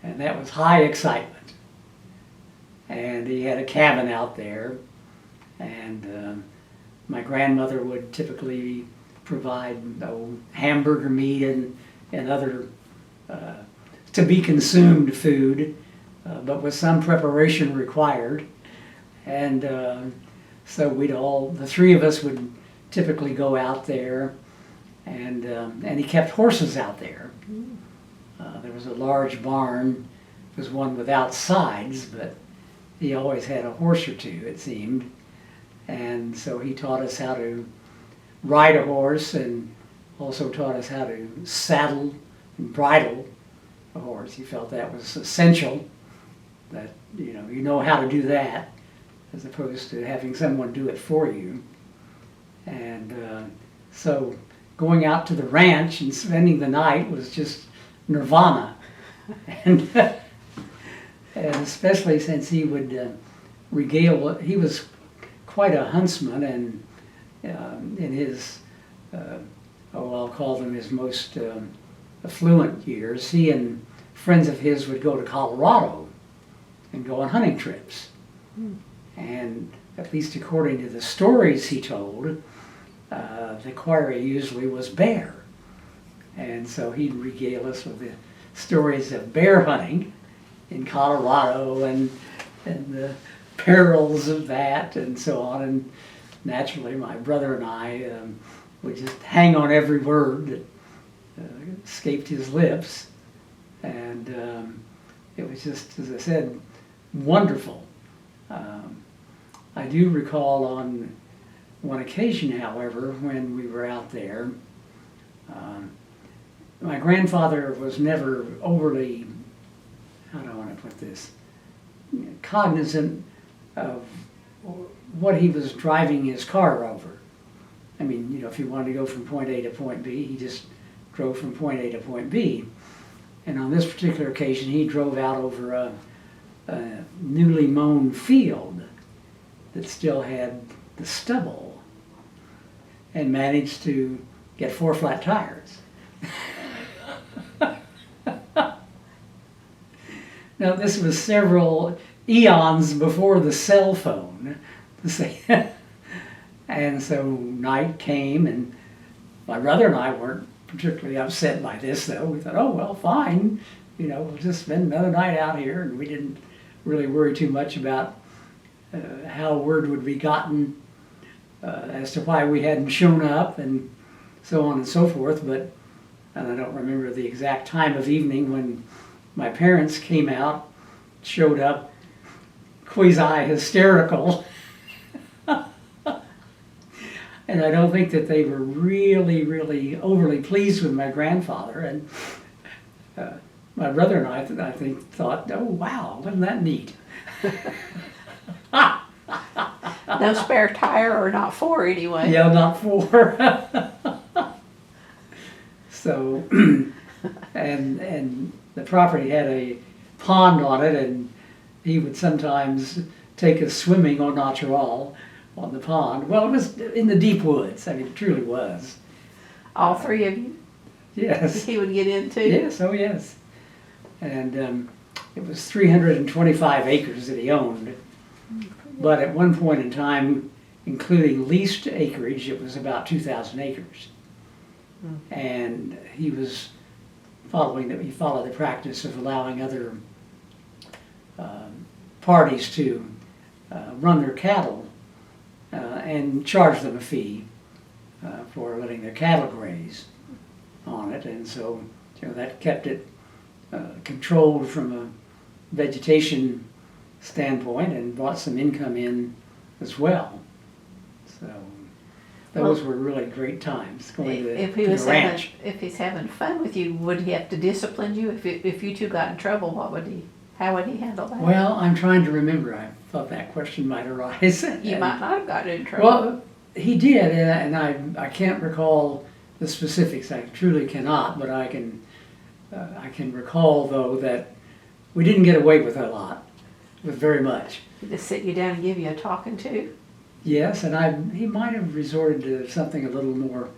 B: And that was high excitement. And he had a cabin out there, and my grandmother would typically provide hamburger meat and other to be consumed food, but with some preparation required. And so the three of us would typically go out there, and he kept horses out there. There was a large barn. It was one without sides, but he always had a horse or two, it seemed. And so he taught us how to ride a horse, and also taught us how to saddle and bridle a horse. He felt that was essential, that you know how to do that, as opposed to having someone do it for you. And so going out to the ranch and spending the night was just nirvana. And especially since he would regale, he was quite a huntsman, and in his, I'll call them his most affluent years, he and friends of his would go to Colorado and go on hunting trips. And at least according to the stories he told, the quarry usually was bear. And so he'd regale us with the stories of bear hunting in Colorado and the perils of that and so on. And naturally, my brother and I would just hang on every word that escaped his lips. And it was just, as I said, wonderful. I do recall on one occasion, however, when we were out there, my grandfather was never overly, how do I want to put this, cognizant of what he was driving his car over. I mean, if he wanted to go from point A to point B, he just drove from point A to point B. And on this particular occasion, he drove out over a newly mown field that still had the stubble, and managed to get 4 flat tires. Now, this was several eons before the cell phone. And so night came, and my brother and I weren't particularly upset by this, though. We thought, oh, well, fine. We'll just spend another night out here. And we didn't really worry too much about how word would be gotten as to why we hadn't shown up and so on and so forth. And I don't remember the exact time of evening when my parents came out, showed up, quasi-hysterical. And I don't think that they were really, really overly pleased with my grandfather. And my brother and I think, thought, oh, wow, wasn't that neat?
A: No spare tire, or not 4 anyway.
B: Yeah, not 4. So, and the property had a pond on it, and he would sometimes take us swimming au natural on the pond. Well, it was in the deep woods. I mean, it truly was.
A: All 3 of you?
B: Yes.
A: He would get into?
B: Yes, oh yes. And it was 325 acres that he owned. But at one point in time, including leased acreage, it was about 2,000 acres. And he was followed the practice of allowing other parties to run their cattle and charge them a fee for letting their cattle graze on it. And so that kept it controlled from a vegetation standpoint and brought some income in as well. So those were really great times going to the ranch.
A: If he's having fun with you, would he have to discipline you? If you two got in trouble, how would he handle that?
B: Well, I'm trying to remember. I thought that question might arise.
A: You might not have gotten in trouble.
B: Well, he did, and I can't recall the specifics. I truly cannot, but I can recall, though, that we didn't get away with a lot. very much.
A: Did they sit you down and give you a talking to?
B: Yes, and he might have resorted to something a little more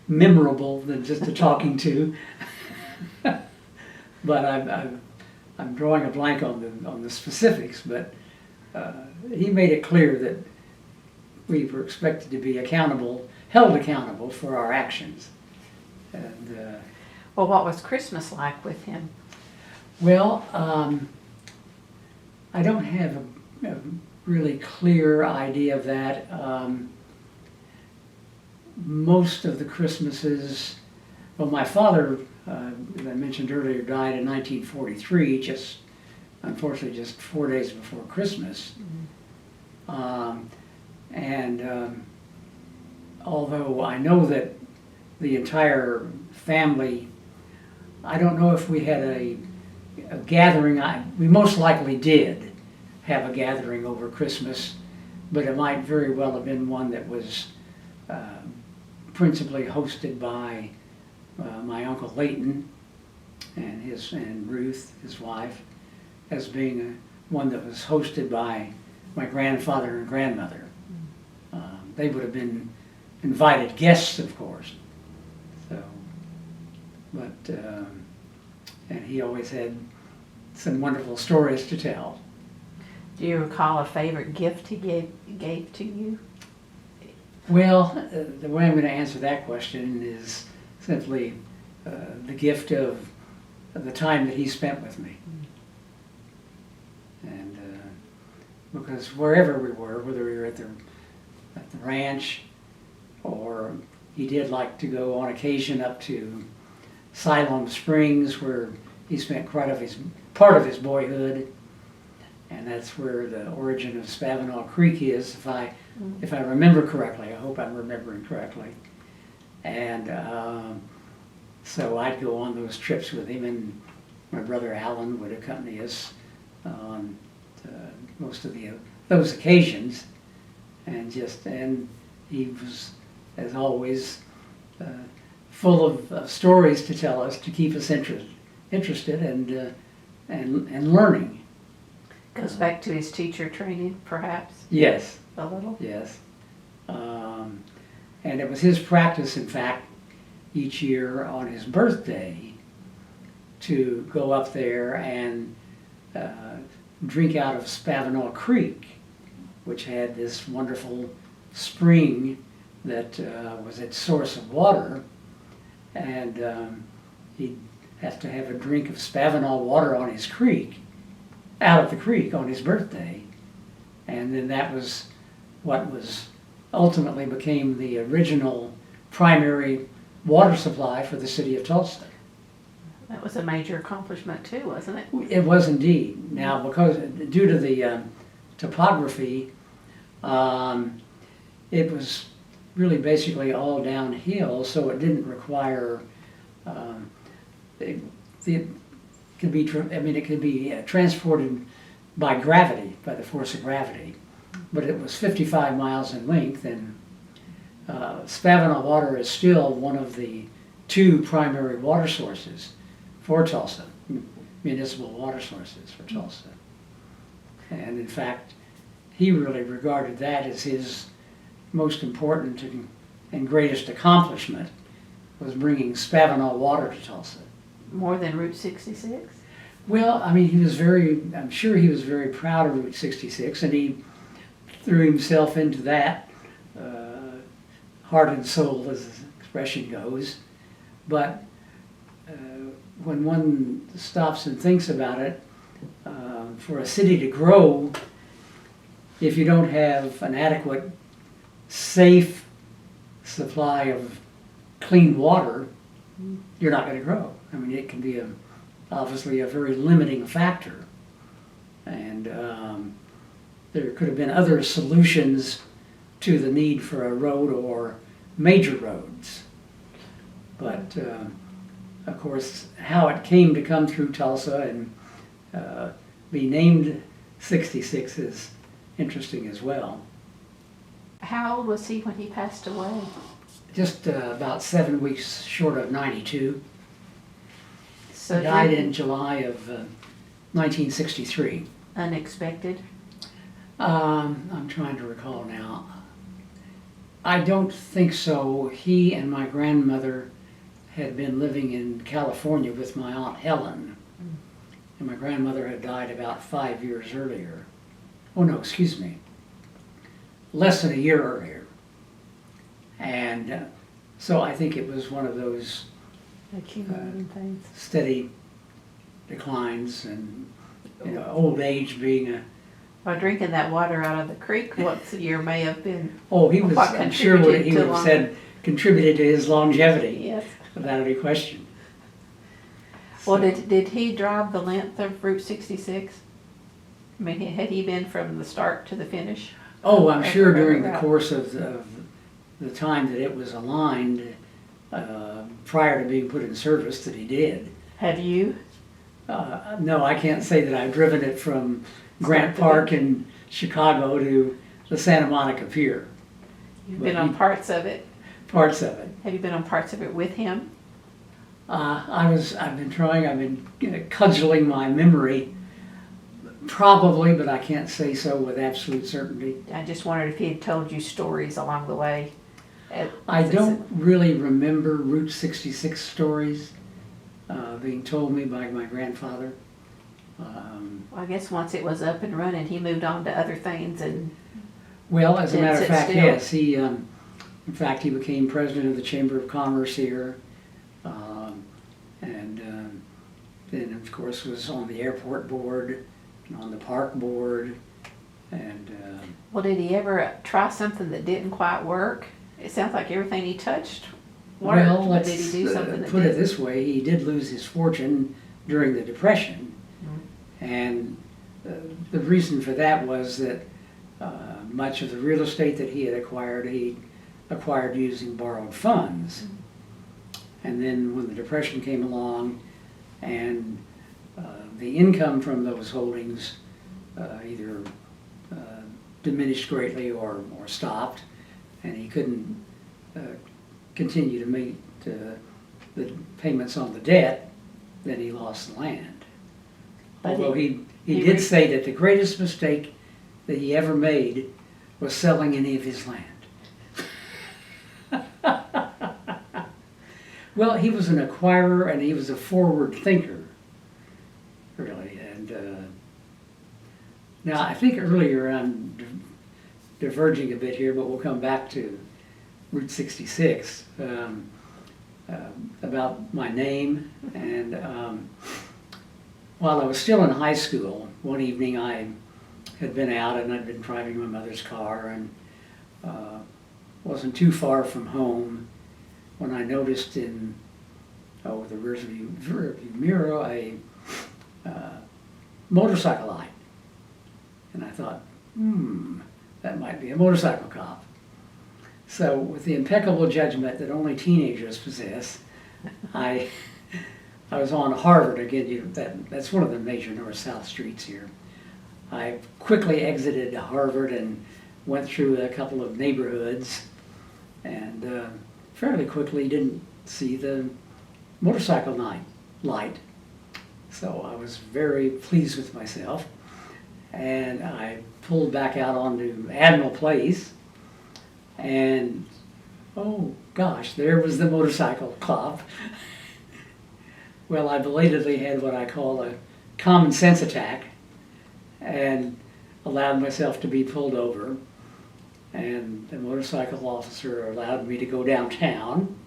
B: memorable than just a talking to. But I'm drawing a blank on the specifics. But he made it clear that we were expected to be held accountable for our actions. And
A: Well, what was Christmas like with him?
B: well, I don't have a really clear idea of that. Most of the Christmases, well, my father, as I mentioned earlier, died in 1943, unfortunately just 4 days before Christmas. Although I know that the entire family, I don't know if we had a gathering. We most likely did have a gathering over Christmas, but it might very well have been one that was principally hosted by my Uncle Leighton and Ruth, his wife, as being one that was hosted by my grandfather and grandmother. They would have been invited guests, of course. So, but and he always had some wonderful stories to tell.
A: Do you recall a favorite gift he gave to you?
B: Well, the way I'm going to answer that question is simply the gift of the time that he spent with me. And because wherever we were, whether we were at the ranch, or he did like to go on occasion up to Siloam Springs, where he spent part of his boyhood, and that's where the origin of Spavinaw Creek is, if I remember correctly. I hope I'm remembering correctly. And so I'd go on those trips with him, and my brother Alan would accompany us on most of those occasions, and he was, as always, full of stories to tell us to keep us interested and learning.
A: Goes back to his teacher training, perhaps?
B: Yes.
A: A little?
B: Yes. And it was his practice, in fact, each year on his birthday to go up there and drink out of Spavinaw Creek, which had this wonderful spring that was its source of water. And he'd have to have a drink of Spavinaw water on his creek, out of the creek on his birthday. And then that was what was ultimately became the original primary water supply for the city of Tulsa.
A: That was a major accomplishment too, wasn't it?
B: It was indeed. Now, because due to the topography, it was really basically all downhill, so it didn't require. It could be transported by gravity, by the force of gravity, but it was 55 miles in length, and Spavinaw water is still one of the two primary water sources for Tulsa, municipal water sources for Tulsa. And in fact, he really regarded that as his most important and greatest accomplishment, was bringing Spavinaw water to Tulsa.
A: More than Route 66?
B: Well, I mean, I'm sure he was very proud of Route 66, and he threw himself into that, heart and soul, as the expression goes. But when one stops and thinks about it, for a city to grow, if you don't have an adequate, safe supply of clean water, you're not going to grow. I mean, it can be obviously a very limiting factor. And there could have been other solutions to the need for a road or major roads. But of course, how it came to come through Tulsa and be named 66 is interesting as well.
A: How old was he when he passed away?
B: Just about 7 weeks short of 92.
A: So
B: He died in July of 1963.
A: unexpected?
B: I'm trying to recall now. I don't think so. He and my grandmother had been living in California with my Aunt Helen. And my grandmother had died about 5 years earlier. Oh no, excuse me. Less than a year earlier. And so I think it was one of those
A: Accumulating things.
B: steady declines and old age being a...
A: By drinking that water out of the creek once a year may have been.
B: Oh, he was,
A: what
B: I'm sure what he
A: contributed to
B: would have said contributed to his longevity,
A: Yes.
B: without any question.
A: Well,
B: So-
A: did he drive the length of Route 66? I mean, had he been from the start to the finish?
B: Oh, I'm sure during the
A: Route.
B: course of the time that it was aligned, prior to being put in service, that he did.
A: Have you?
B: No, I can't say that I've driven it from Grant Park in Chicago to the Santa Monica Pier.
A: You've been
B: But
A: on
B: he-
A: parts of it?
B: Parts of it.
A: Have you been on parts of it with him?
B: I've been cudgeling my memory, probably, but I can't say so with absolute certainty.
A: I just wondered if he had told you stories along the way.
B: I don't really remember Route 66 stories being told me by my grandfather.
A: I guess once it was up and running, he moved on to other things and
B: Well, as a
A: Didn't
B: matter of
A: sit
B: fact,
A: still.
B: yes, in fact, he became president of the Chamber of Commerce here, and then, of course, was on the airport board, and on the park board, and
A: well, did he ever try something that didn't quite work? It sounds like everything he touched worked,
B: well,
A: but
B: let's
A: did he do something that
B: put it
A: didn't?
B: this way: he did lose his fortune during the Depression, and the reason for that was that much of the real estate that he acquired using borrowed funds. And then when the Depression came along and the income from those holdings either diminished greatly or stopped, and he couldn't continue to meet the payments on the debt, then he lost the land.
A: But
B: Although he
A: he
B: did say that the greatest mistake that he ever made was selling any of his land. Well, he was an acquirer and he was a forward thinker, really. And now I think earlier I'm diverging a bit here, but we'll come back to Route 66 about my name. And while I was still in high school, one evening I had been out and I'd been driving my mother's car and wasn't too far from home when I noticed in the rearview mirror a motorcycle light. And I thought, that might be a motorcycle cop. So with the impeccable judgment that only teenagers possess, I was on Harvard again. That's one of the major north-south streets here. I quickly exited Harvard and went through a couple of neighborhoods, and fairly quickly didn't see the motorcycle light. So I was very pleased with myself, and I pulled back out onto Admiral Place, and oh gosh, there was the motorcycle cop. Well, I belatedly had what I call a common sense attack and allowed myself to be pulled over. And the motorcycle officer allowed me to go downtown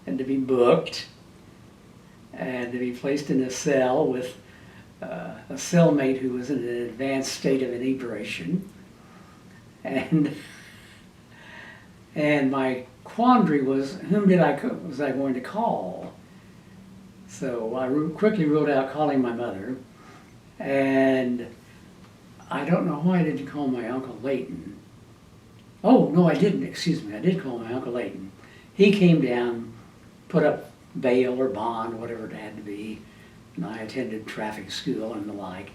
B: and to be booked and to be placed in a cell with a cellmate who was in an advanced state of inebriation. And my quandary was, whom was I going to call? So I quickly ruled out calling my mother, and I don't know why I didn't call my Uncle Leighton. Oh, no, I didn't, excuse me, I did call my Uncle Leighton. He came down, put up bail or bond, whatever it had to be, and I attended traffic school and the like.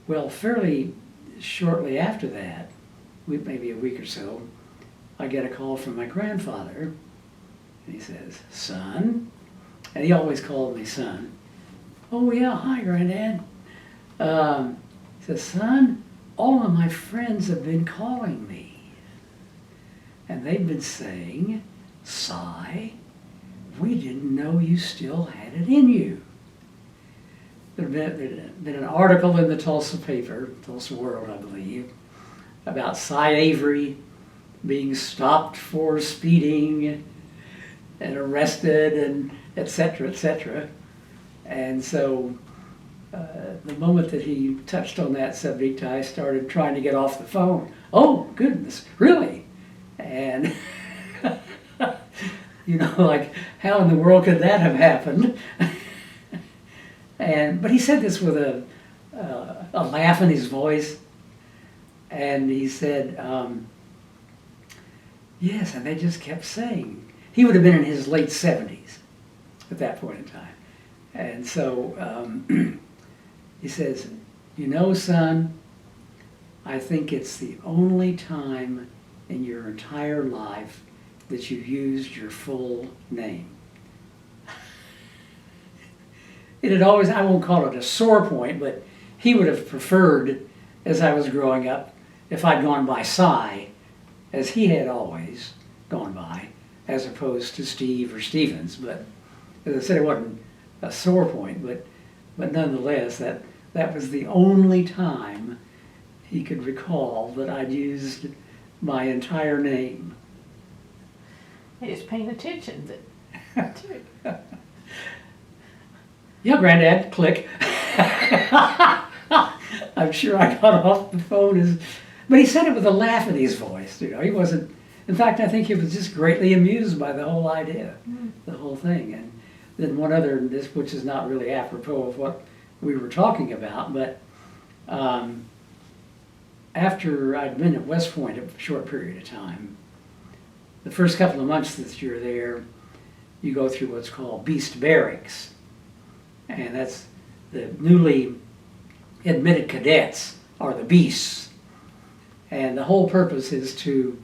B: Well, fairly shortly after that, maybe a week or so, I get a call from my grandfather, and he says, "Son," and he always called me son. "Oh yeah, hi Granddad." He He says, son, all of my friends have been calling me. And they've been saying, Cy, we didn't know you still had it in you. There'd been an article in the Tulsa paper, Tulsa World, I believe, about Cy Avery being stopped for speeding and arrested and et cetera, et cetera. And so the moment that he touched on that subject, I started trying to get off the phone. Oh, goodness, really? And, you know, like, how in the world could that have happened? But he said this with a laugh in his voice. And he said, yes, and they just kept saying. He would have been in his late 70s at that point in time. And so he says, you know, son, I think it's the only time in your entire life that you've used your full name. It had always, I won't call it a sore point, but he would have preferred, as I was growing up, if I'd gone by Cy, as he had always gone by, as opposed to Steve or Stevens. But as I said, it wasn't a sore point, but nonetheless, that was the only time he could recall that I'd used my entire name.
A: He was paying attention to.
B: Yeah, Granddad, click. I'm sure I got off the phone but he said it with a laugh in his voice. You know, he wasn't. In fact, I think he was just greatly amused by the whole idea, the whole thing. And then one other, which is not really apropos of what we were talking about, but after I'd been at West Point a short period of time, the first couple of months that you're there, you go through what's called Beast Barracks. And that's the newly admitted cadets are the beasts. And the whole purpose is to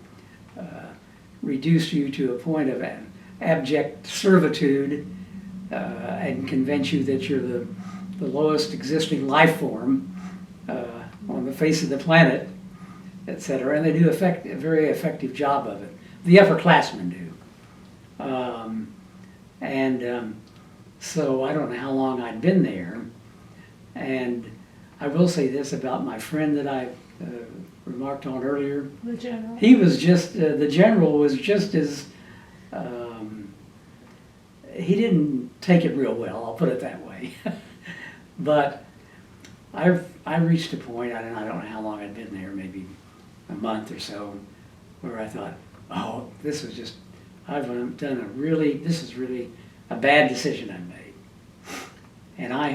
B: reduce you to a point of abject servitude and convince you that you're the lowest existing life form on the face of the planet, etc. And they do a very effective job of it. The upperclassmen do. So I don't know how long I'd been there. And I will say this about my friend that I remarked on earlier.
A: The general.
B: He was just, the general was just as, he didn't take it real well, I'll put it that way. But I reached a point, I don't know how long I'd been there, maybe a month or so, where I thought, oh, this is just, I've done this is really a bad decision I made. And I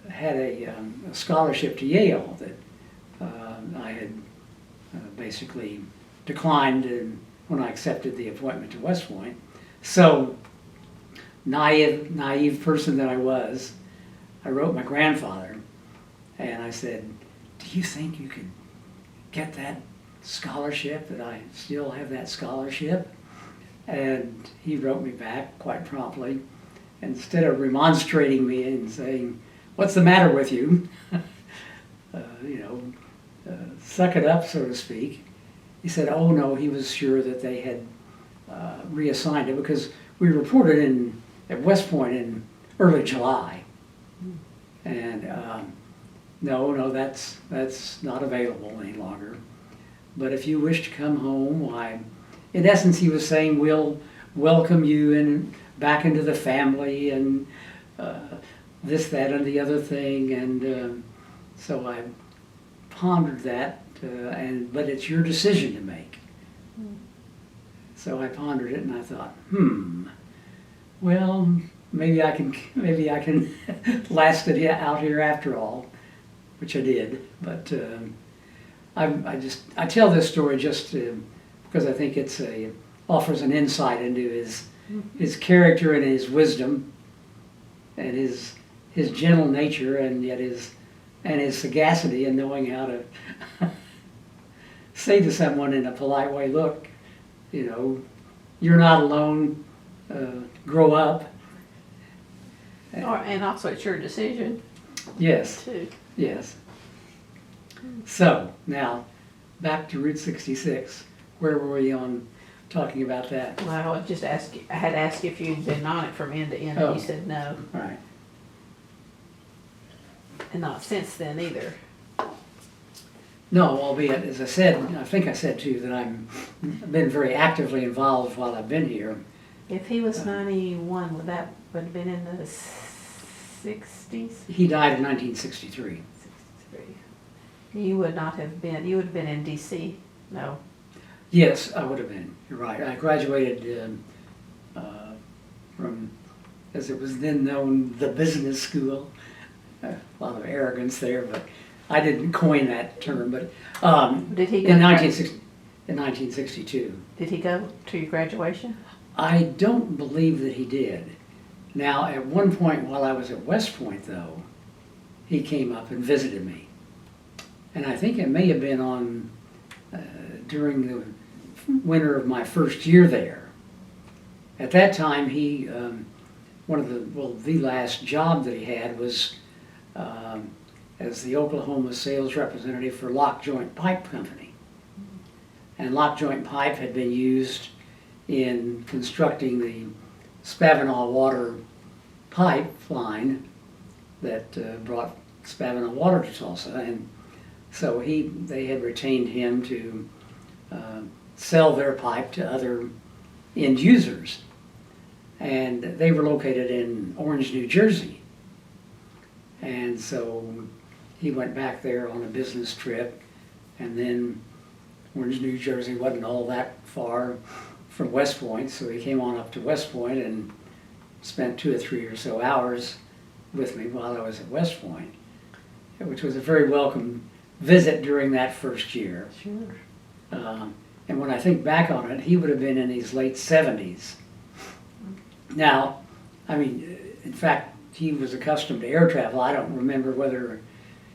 B: had a scholarship to Yale that I had basically declined when I accepted the appointment to West Point. So, naive person that I was, I wrote my grandfather and I said, do you think you could get that scholarship, that I still have that scholarship? And he wrote me back quite promptly. Instead of remonstrating me and saying, what's the matter with you? Suck it up, so to speak. He said, oh no, he was sure that they had reassigned it because we reported at West Point in early July. And no, that's not available any longer. But if you wish to come home, why, in essence, he was saying, we'll welcome you back into the family and this, that, and the other thing. And so I pondered that, but it's your decision to make. So I pondered it and I thought, well, maybe I can last it out here after all, which I did. But I tell this story just because I think it offers an insight into his character and his wisdom and his gentle nature, and yet his sagacity in knowing how to say to someone in a polite way, look, you're not alone, grow up.
A: And also it's your decision.
B: Yes.
A: Too.
B: Yes. So, now, back to Route 66. Where were we on talking about that?
A: Well, I had asked you if you'd been on it from end to end,
B: Oh.
A: and you said no,
B: All right.
A: and not since then either.
B: No, albeit, as I said, I think I said to you that I've been very actively involved while I've been here.
A: If he was 91, would have been in the 60s?
B: He died in 1963.
A: 63. You would not have been, you would have been in DC, no.
B: Yes, I would have been. You're right. I graduated from, as it was then known, the business school. A lot of arrogance there, but I didn't coin that term. But
A: Did he go
B: in
A: to
B: 1962.
A: Did he go to your graduation?
B: I don't believe that he did. Now, at one point while I was at West Point, though, he came up and visited me. And I think it may have been on during the winter of my first year there. At that time, he, the last job that he had was as the Oklahoma sales representative for Lock Joint Pipe Company. And Lock Joint Pipe had been used in constructing the Spavinaw water pipeline that brought Spavinaw water to Tulsa. And so they had retained him to sell their pipe to other end users. And they were located in Orange, New Jersey. And so he went back there on a business trip, and then Orange, New Jersey wasn't all that far from West Point, so he came on up to West Point and spent 2 or 3 or so hours with me while I was at West Point, which was a very welcome visit during that first year.
A: Sure.
B: And when I think back on it, he would have been in his late 70s. Now, I mean, in fact, he was accustomed to air travel. I don't remember whether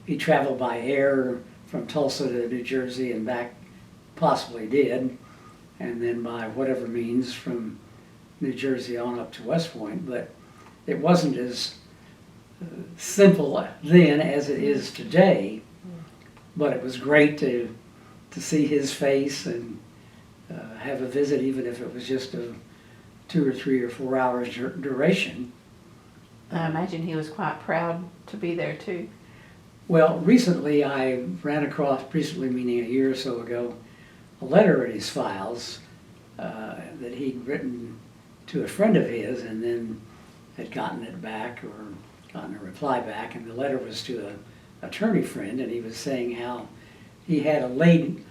B: he traveled by air from Tulsa to New Jersey and back, possibly did, and then by whatever means from New Jersey on up to West Point, but it wasn't as simple then as it is today, but it was great to see his face and have a visit, even if it was just a 2 or 3 or 4 hours duration.
A: I imagine he was quite proud to be there too.
B: Well, recently I ran across, recently meaning a year or so ago, a letter in his files that he'd written to a friend of his and then had gotten it back or gotten a reply back, and the letter was to an attorney friend, and he was saying how he had a leg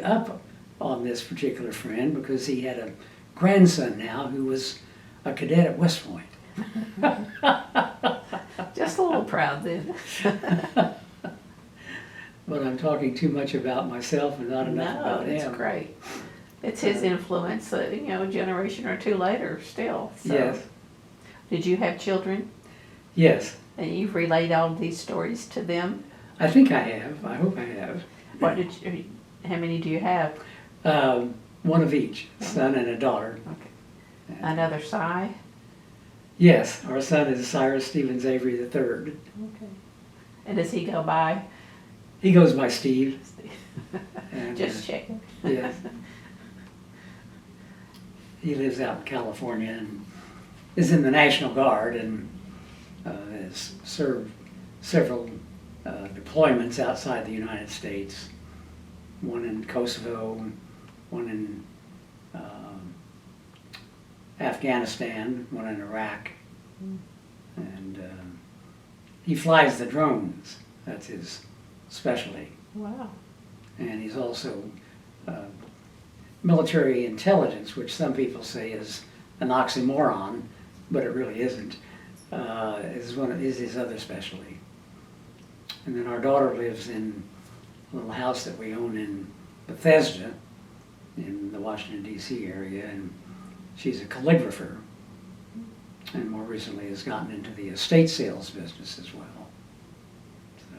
B: up on this particular friend because he had a grandson now who was a cadet at West Point.
A: Just a little proud then.
B: But I'm talking too much about myself and not enough about him.
A: No, it's great. It's his influence, a generation or two later still. So.
B: Yes.
A: Did you have children?
B: Yes.
A: And you've relayed all these stories to them?
B: I think I have. I hope I have.
A: How many do you have?
B: One of each, a son and a daughter.
A: Okay. Another Cy?
B: Yes, our son is Cyrus Stevens Avery III.
A: Okay. And does he go by?
B: He goes by Steve. And,
A: Just checking.
B: Yes. He lives out in California and is in the National Guard and has served several deployments outside the United States. One in Kosovo, one in Afghanistan, one in Iraq. And he flies the drones. That's his specialty.
A: Wow.
B: And he's also military intelligence, which some people say is an oxymoron, but it really isn't, is his other specialty. And then our daughter lives in a little house that we own in Bethesda, in the Washington, D.C. area, and she's a calligrapher, and more recently has gotten into the estate sales business as well. So,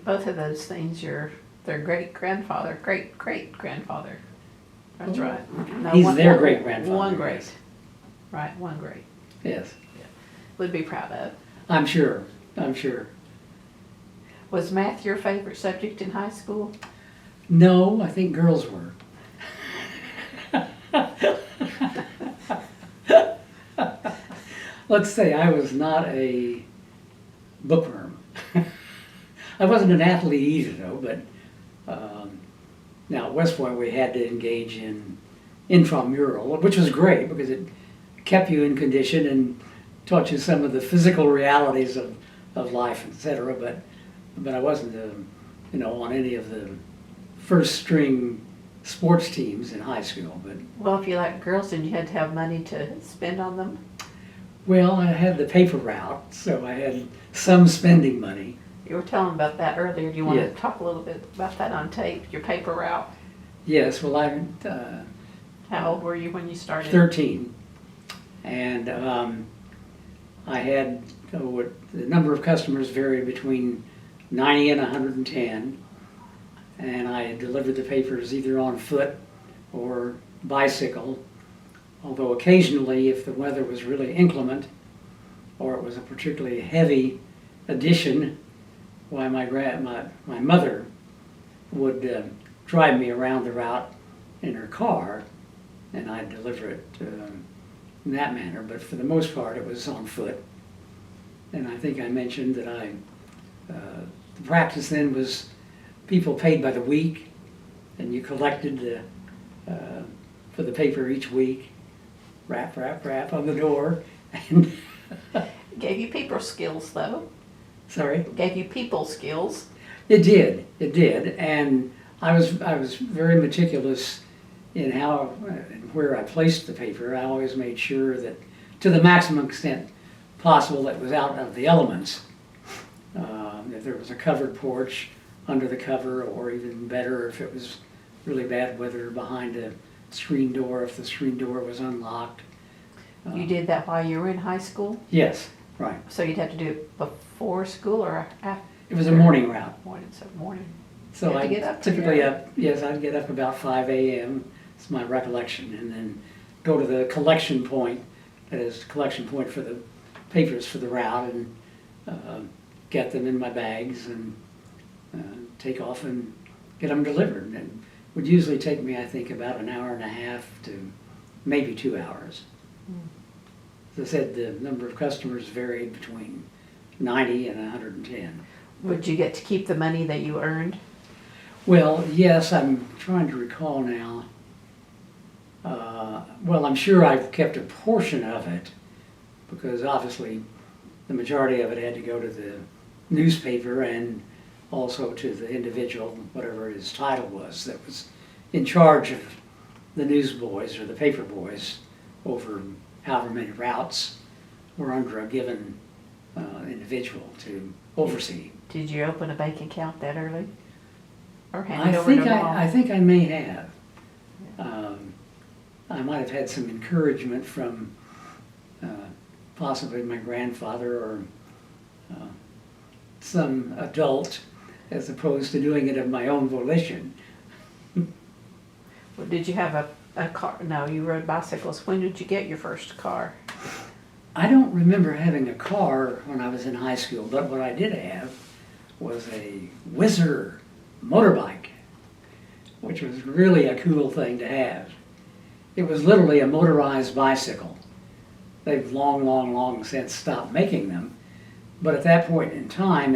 A: Both of those things, their great-grandfather, great-great-grandfather. That's right. No,
B: he's their great-grandfather.
A: One great.
B: Yes.
A: Right, one great.
B: Yes.
A: Would be proud of.
B: I'm sure.
A: Was math your favorite subject in high school?
B: No, I think girls were. Let's say I was not a bookworm. I wasn't an athlete either, though, but now at West Point we had to engage in intramural, which was great because it kept you in condition and taught you some of the physical realities of life, etc. But I wasn't, on any of the first string sports teams in high school. But
A: Well, if you like girls, then you had to have money to spend on them.
B: well, I had the paper route, so I had some spending money.
A: You were telling about that earlier. Do you want
B: Yeah.
A: to talk a little bit about that on tape, your paper route?
B: Yes, well, I
A: How old were you when you started?
B: 13, and I had the number of customers varied between 90 and 110, and I delivered the papers either on foot or bicycle. Although occasionally, if the weather was really inclement or it was a particularly heavy edition, why my mother would drive me around the route in her car, and I'd deliver it in that manner. But for the most part, it was on foot. And I think I mentioned that the practice then was people paid by the week, and you collected for the paper each week. Rap, rap, rap on the door. And
A: Gave you people skills, though.
B: sorry?
A: Gave you people skills.
B: It did. And I was very meticulous in how and where I placed the paper. I always made sure that, to the maximum extent possible, it was out of the elements. If there was a covered porch, under the cover, or even better, if it was really bad weather, behind a screen door, if the screen door was unlocked.
A: You did that while you were in high school?
B: Yes, right.
A: So you'd have to do it before school or after?
B: It was a morning route.
A: Morning.
B: So
A: You had
B: I
A: to get up
B: typically
A: pretty
B: I'd get up about 5 a.m. It's my recollection, and then go to the collection point, that is the collection point for the papers for the route, and get them in my bags and take off and get them delivered. And it would usually take me, I think, about an hour and a half to maybe 2 hours. As I said, the number of customers varied between 90 and 110.
A: Would you get to keep the money that you earned?
B: Well, yes, I'm trying to recall now. Well, I'm sure I've kept a portion of it, because obviously the majority of it had to go to the newspaper and also to the individual, whatever his title was, that was in charge of the newsboys or the paper boys over however many routes were under a given individual to oversee.
A: Did you open a bank account that early? Or hand it over to mom?
B: I think I may have. I might have had some encouragement from possibly my grandfather or some adult, as opposed to doing it of my own volition.
A: Well, did you have a car? No, you rode bicycles. When did you get your first car?
B: I don't remember having a car when I was in high school, but what I did have was a Whizzer motorbike, which was really a cool thing to have. It was literally a motorized bicycle. They've long since stopped making them, but at that point in time,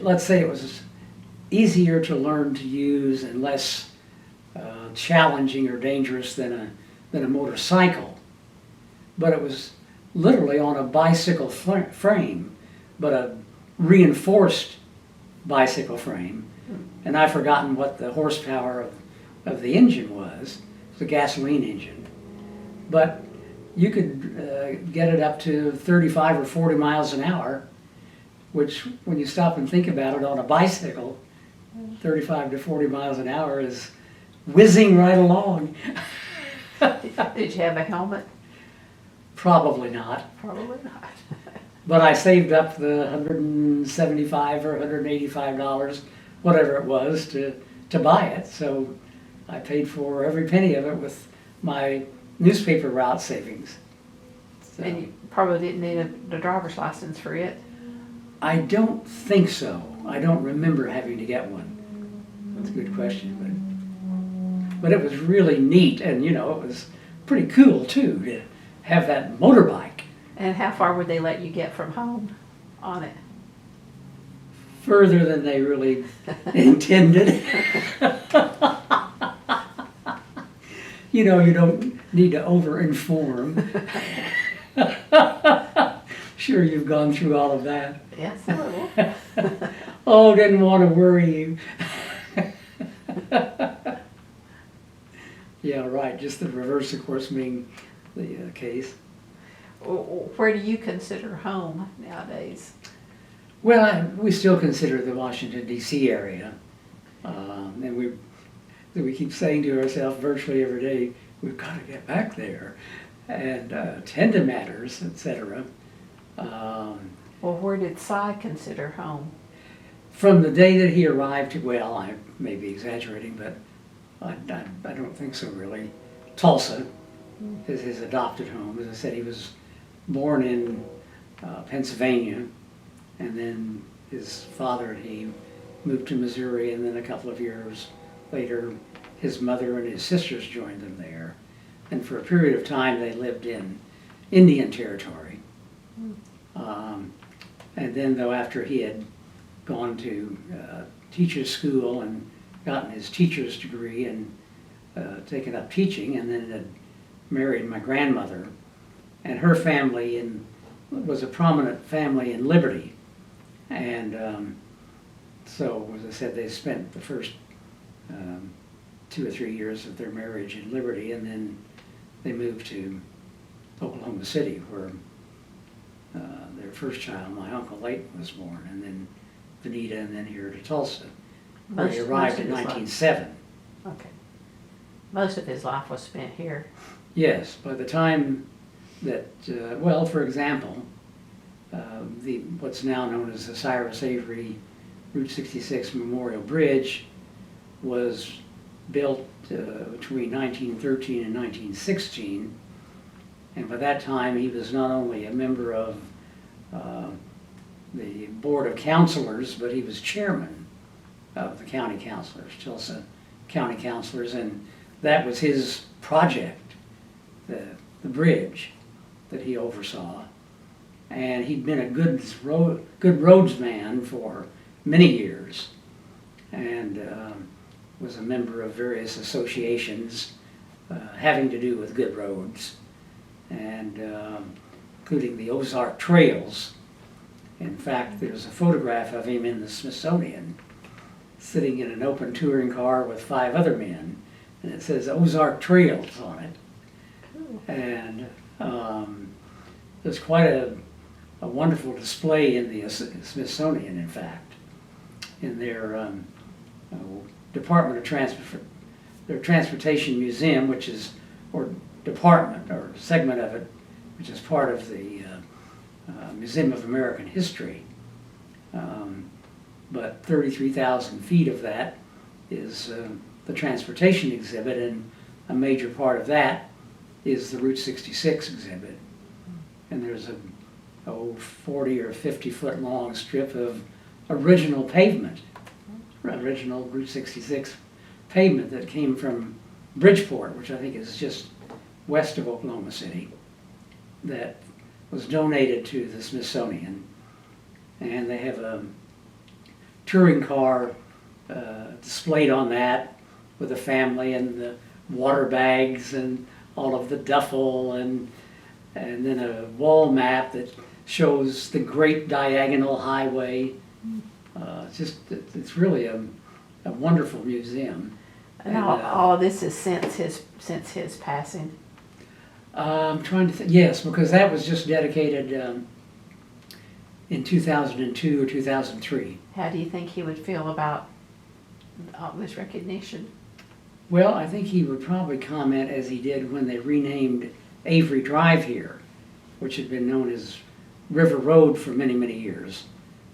B: let's say it was easier to learn to use and less challenging or dangerous than a motorcycle. But it was literally on a bicycle frame, but a reinforced bicycle frame. And I've forgotten what the horsepower of the engine was. It was a gasoline engine. But you could get it up to 35 or 40 miles an hour, which, when you stop and think about it, on a bicycle, 35 to 40 miles an hour is whizzing right along.
A: Did you have a helmet?
B: Probably not.
A: Probably not.
B: But I saved up the $175 or $185, whatever it was, to buy it. So I paid for every penny of it with my newspaper route savings. So,
A: And you probably didn't need a driver's license for it.
B: I don't think so. I don't remember having to get one. That's a good question, but it was really neat, and you know, it was pretty cool too to have that motorbike.
A: And how far would they let you get from home on it?
B: Further than they really intended. You know, you don't need to over-inform. Sure, you've gone through all of that.
A: Yes, a little.
B: Oh, didn't want to worry you. Yeah, right, just the reverse, of course, being the case.
A: Where do you consider home nowadays?
B: Well, we still consider the Washington, D.C. area. And we keep saying to ourselves virtually every day, we've got to get back there and attend to matters, etc.
A: Well, where did Cy consider home?
B: From the day that he arrived, well, I may be exaggerating, but I don't think so really. Tulsa is his adopted home. As I said, he was born in Pennsylvania, and then his father and he moved to Missouri, and then a couple of years later his mother and his sisters joined them there. And for a period of time they lived in Indian Territory. And then though, after he had gone to teacher's school and gotten his teacher's degree and taken up teaching, and then had married my grandmother, and her family was a prominent family in Liberty. And so, as I said, they spent the first 2 or 3 years of their marriage in Liberty, and then they moved to Oklahoma City, where their first child, my Uncle Leighton, was born, and then Vanita, and then here to Tulsa, where he arrived in 1907.
A: Okay. Most of his life was spent here.
B: Yes, by the time that, well, for example, what's now known as the Cyrus Avery Route 66 Memorial Bridge was built between 1913 and 1916, and by that time he was not only a member of the Board of Counselors, but he was chairman of the county councilors, Tulsa County Councilors, and that was his project, the bridge that he oversaw. And he'd been a good roadsman for many years, and was a member of various associations having to do with good roads, and including the Ozark Trails. In fact, there's a photograph of him in the Smithsonian sitting in an open touring car with 5 other men, and it says Ozark Trails on it. And there's quite a wonderful display in the Smithsonian, in fact, in their Department of their Transportation Museum, which is, or department, or segment of it, which is part of the Museum of American History. But 33,000 feet of that is the transportation exhibit, and a major part of that is the Route 66 exhibit. And there's a 40 or 50 foot long strip of original pavement, original Route 66 pavement that came from Bridgeport, which I think is just west of Oklahoma City, that was donated to the Smithsonian. And they have a touring car displayed on that with a family and the water bags and all of the duffel, and then a wall map that shows the Great Diagonal Highway. It's really a wonderful museum.
A: And all of this is since his passing.
B: I'm trying to think. Yes, because that was just dedicated in 2002 or 2003.
A: How do you think he would feel about all this recognition?
B: Well, I think he would probably comment as he did when they renamed Avery Drive here, which had been known as River Road for many, many years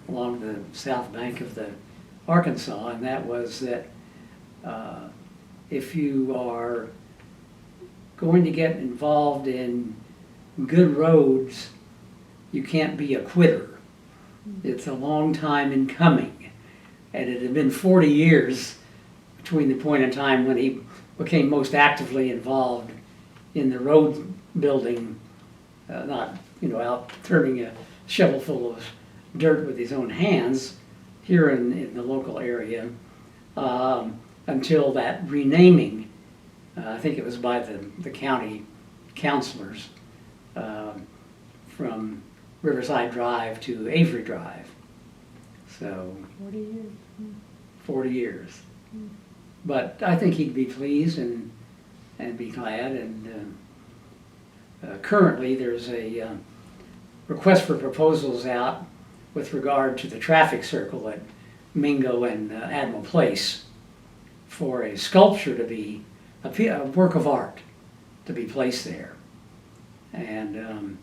B: along the south bank of the Arkansas, and that was that if you are going to get involved in good roads, you can't be a quitter. It's a long time in coming. And it had been 40 years between the point in time when he became most actively involved in the road building, not, out turning a shovel full of dirt with his own hands here in the local area, until that renaming, I think it was by the county councilors, from Riverside Drive to Avery Drive. So
A: 40 years.
B: 40 years. But I think he'd be pleased and be glad. And currently there's a request for proposals out with regard to the traffic circle at Mingo and Admiral Place for a sculpture to be a work of art to be placed there. And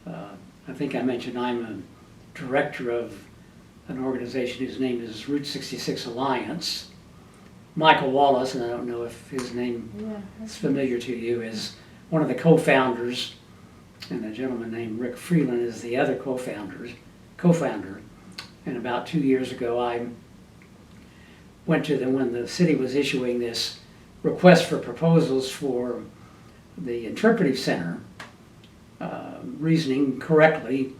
B: I think I mentioned I'm a director of an organization whose name is Route 66 Alliance. Michael Wallace, and I don't know if his name is familiar to you, is one of the co-founders, and a gentleman named Rick Freeland is the other co-founder. And about 2 years ago, I went to when the city was issuing this request for proposals for the interpretive center, reasoning correctly,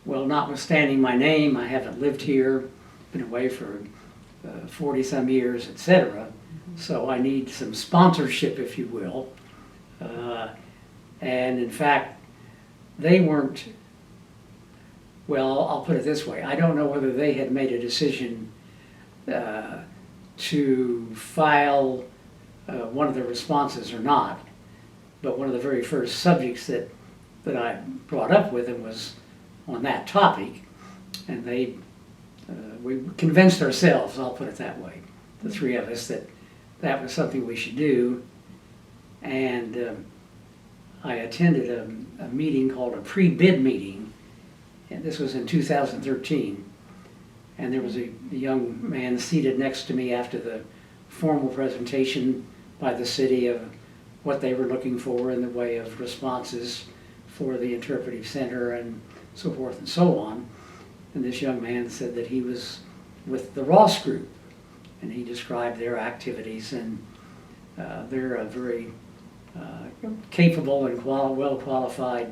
B: well, notwithstanding my name, I haven't lived here, been away for 40 some years, etc. So I need some sponsorship, if you will. And in fact, they weren't, well, I'll put it this way, I don't know whether they had made a decision to file one of the responses or not, but one of the very first subjects that I brought up with them was on that topic, and we convinced ourselves, I'll put it that way, the three of us, that was something we should do. And I attended a meeting called a pre-bid meeting, and this was in 2013. And there was a young man seated next to me after the formal presentation by the city of what they were looking for in the way of responses for the interpretive center and so forth and so on. And this young man said that he was with the Ross Group, and he described their activities, and they're a very capable and well-qualified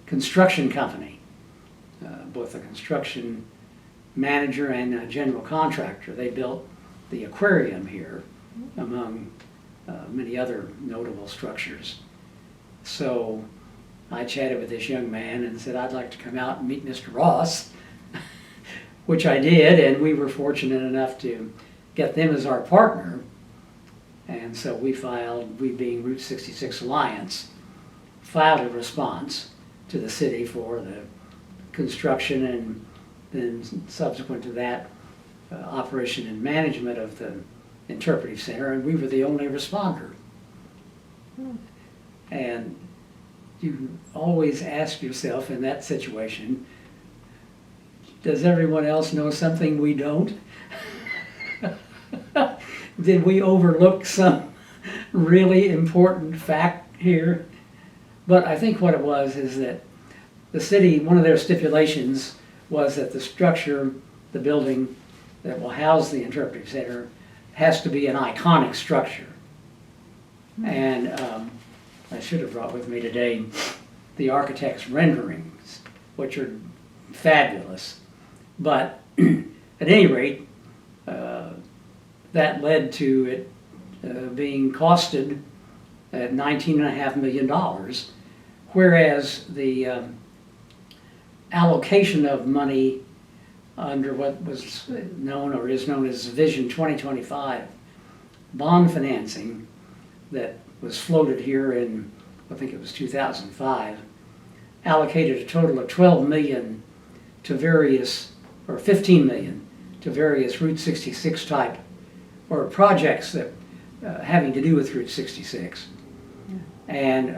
B: construction company, both a construction manager and a general contractor. They built the aquarium here, among many other notable structures. So I chatted with this young man and said, I'd like to come out and meet Mr. Ross, which I did, and we were fortunate enough to get them as our partner. And so we being Route 66 Alliance, filed a response to the city for the construction and then subsequent to that, operation and management of the interpretive center, and we were the only responder. And you always ask yourself in that situation, does everyone else know something we don't? Did we overlook some really important fact here? But I think what it was is that the city, one of their stipulations was that the structure, the building that will house the interpretive center, has to be an iconic structure. And I should have brought with me today the architect's renderings, which are fabulous. But at any rate, that led to it being costed at $19.5 million, whereas the allocation of money under what was known or is known as Vision 2025 bond financing that was floated here in, I think it was 2005, allocated a total of $12 million to various, or $15 million to various Route 66 type or projects that having to do with Route 66. Yeah. And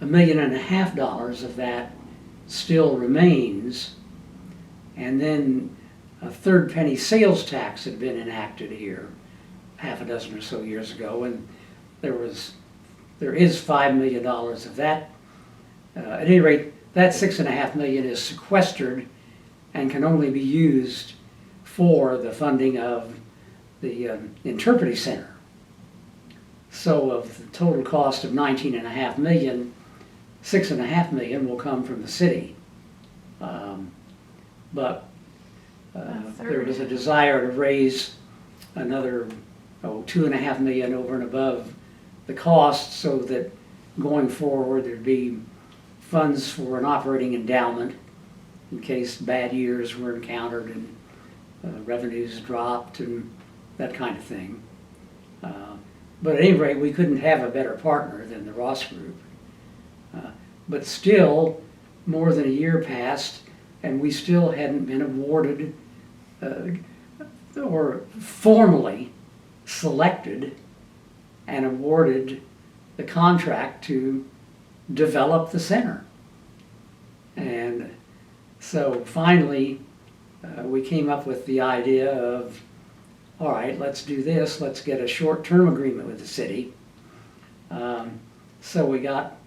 B: $1.5 million of that still remains. And then a third penny sales tax had been enacted here half a dozen or so years ago, and there is $5 million of that. At any rate, that $6.5 million is sequestered and can only be used for the funding of the interpreting center. So of the total cost of $19.5 million, $6.5 million will come from the city. But there was a desire to raise another $2.5 million over and above the cost, so that going forward there'd be funds for an operating endowment in case bad years were encountered and revenues dropped and that kind of thing. But at any rate, we couldn't have a better partner than the Ross Group. But still, more than a year passed, and we still hadn't been awarded or formally selected and awarded the contract to develop the center. And so finally, we came up with the idea of, all right, let's do this. Let's get a short-term agreement with the city. So we got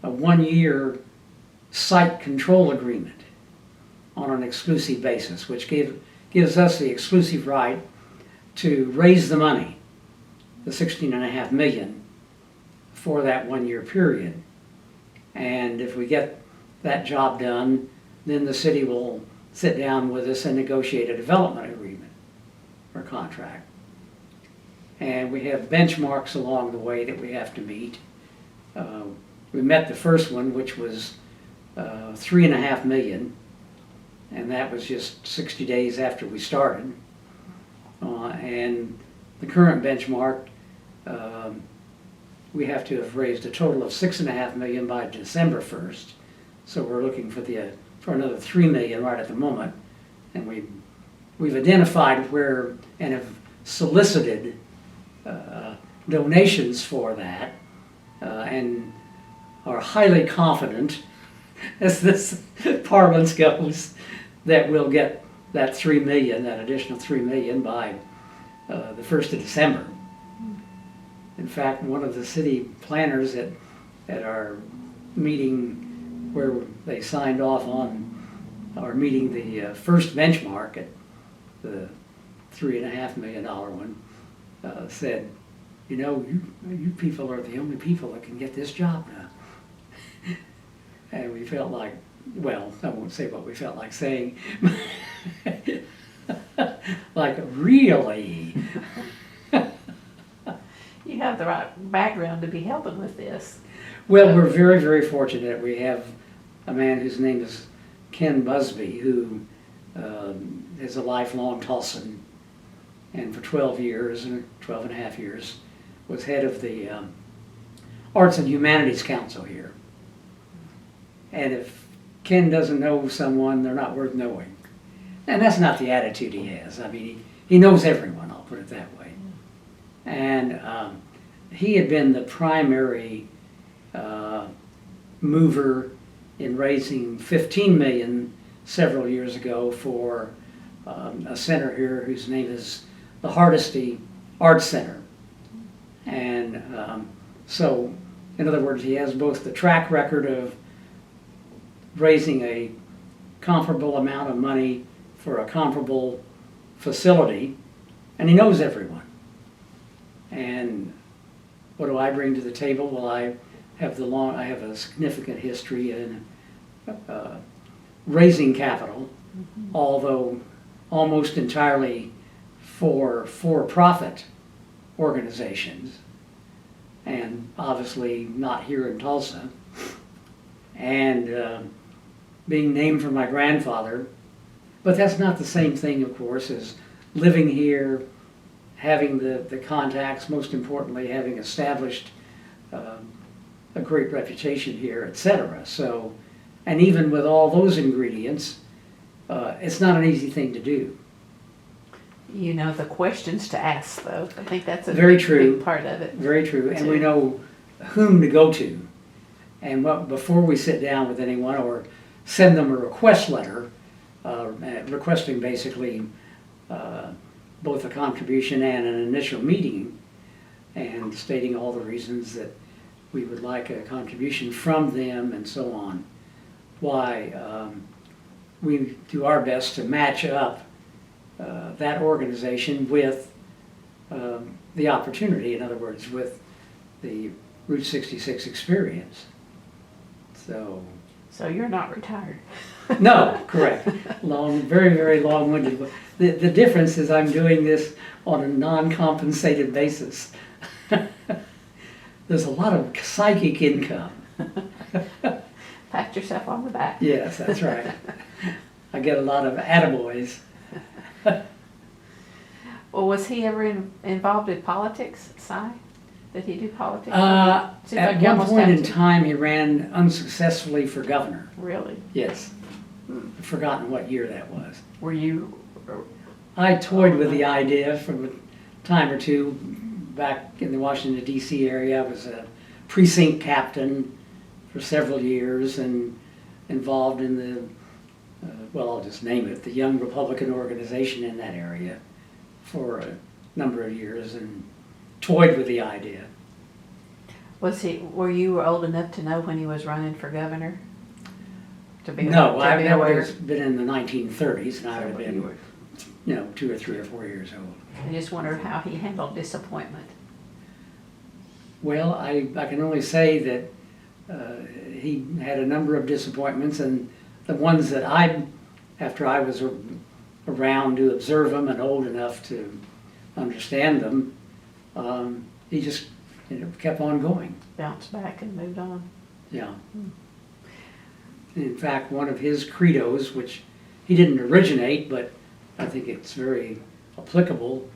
B: a 1-year site control agreement on an exclusive basis, which gives us the exclusive right to raise the money, the $16.5 million, for that 1-year period. And if we get that job done, then the city will sit down with us and negotiate a development agreement or contract. And we have benchmarks along the way that we have to meet. We met the first one, which was $3.5 million, and that was just 60 days after we started. And the current benchmark, we have to have raised a total of $6.5 million by December 1st. So we're looking for another $3 million right at the moment, and we've identified where and have solicited donations for that, and are highly confident, as this parlance goes, that we'll get that $3 million, that additional $3 million by the 1st of December. In fact, one of the city planners at our meeting where they signed off on our meeting the first benchmark at the $3.5 million one, said, you know, you people are the only people that can get this job done. And we felt like, well, I won't say what we felt like saying, like, really?
A: You have the right background to be helping with this.
B: Well, we're very, very fortunate. We have a man whose name is Ken Busby, who is a lifelong Tulsan, and for 12 years, 12 and a half years, was head of the Arts and Humanities Council here. And if Ken doesn't know someone, they're not worth knowing. And that's not the attitude he has. I mean, he knows everyone, I'll put it that way. And he had been the primary mover in raising $15 million several years ago for a center here whose name is the Hardesty Arts Center. And so, in other words, he has both the track record of raising a comparable amount of money for a comparable facility, and he knows everyone. And what do I bring to the table? Well, I have a significant history in raising capital, although almost entirely for-profit organizations, and obviously not here in Tulsa. And being named for my grandfather, but that's not the same thing, of course, as living here, having the contacts, most importantly, having established a great reputation here, etc. So, and even with all those ingredients, it's not an easy thing to do.
A: You know the questions to ask, though. I think that's a
B: Very true.
A: big part of it.
B: Very true, and we know whom to go to. And before we sit down with anyone or send them a request letter, requesting basically both a contribution and an initial meeting, and stating all the reasons that we would like a contribution from them and so on. why we do our best to match up that organization with the opportunity, in other words, with the Route 66 experience. So
A: you're not retired.
B: no, correct. Long, very, very long-winded. The difference is I'm doing this on a non-compensated basis. There's a lot of psychic income.
A: Pat yourself on the back.
B: Yes, that's right. I get a lot of attaboys.
A: Well, was he ever involved in politics, Si? Did he do politics? Seems like
B: At
A: you
B: one
A: almost
B: point
A: have
B: in
A: to.
B: time, he ran unsuccessfully for governor.
A: Really?
B: Yes. I've forgotten what year that was.
A: Were you?
B: I toyed with the idea from a time or two back in the Washington, D.C. area. I was a precinct captain for several years and involved in the, well, I'll just name it, the Young Republican Organization in that area for a number of years and toyed with the idea.
A: Were you old enough to know when he was running for governor?
B: No, that would
A: aware?
B: have been in the 1930s, and I would have
A: You
B: been,
A: were-
B: 2 or 3 or 4 years old.
A: I just wondered how he handled disappointment.
B: Well, I can only say that he had a number of disappointments, and the ones that after I was around to observe them and old enough to understand them, he just kept on going.
A: Bounced back and moved on.
B: Yeah. In fact, one of his credos, which he didn't originate, but I think it's very applicable,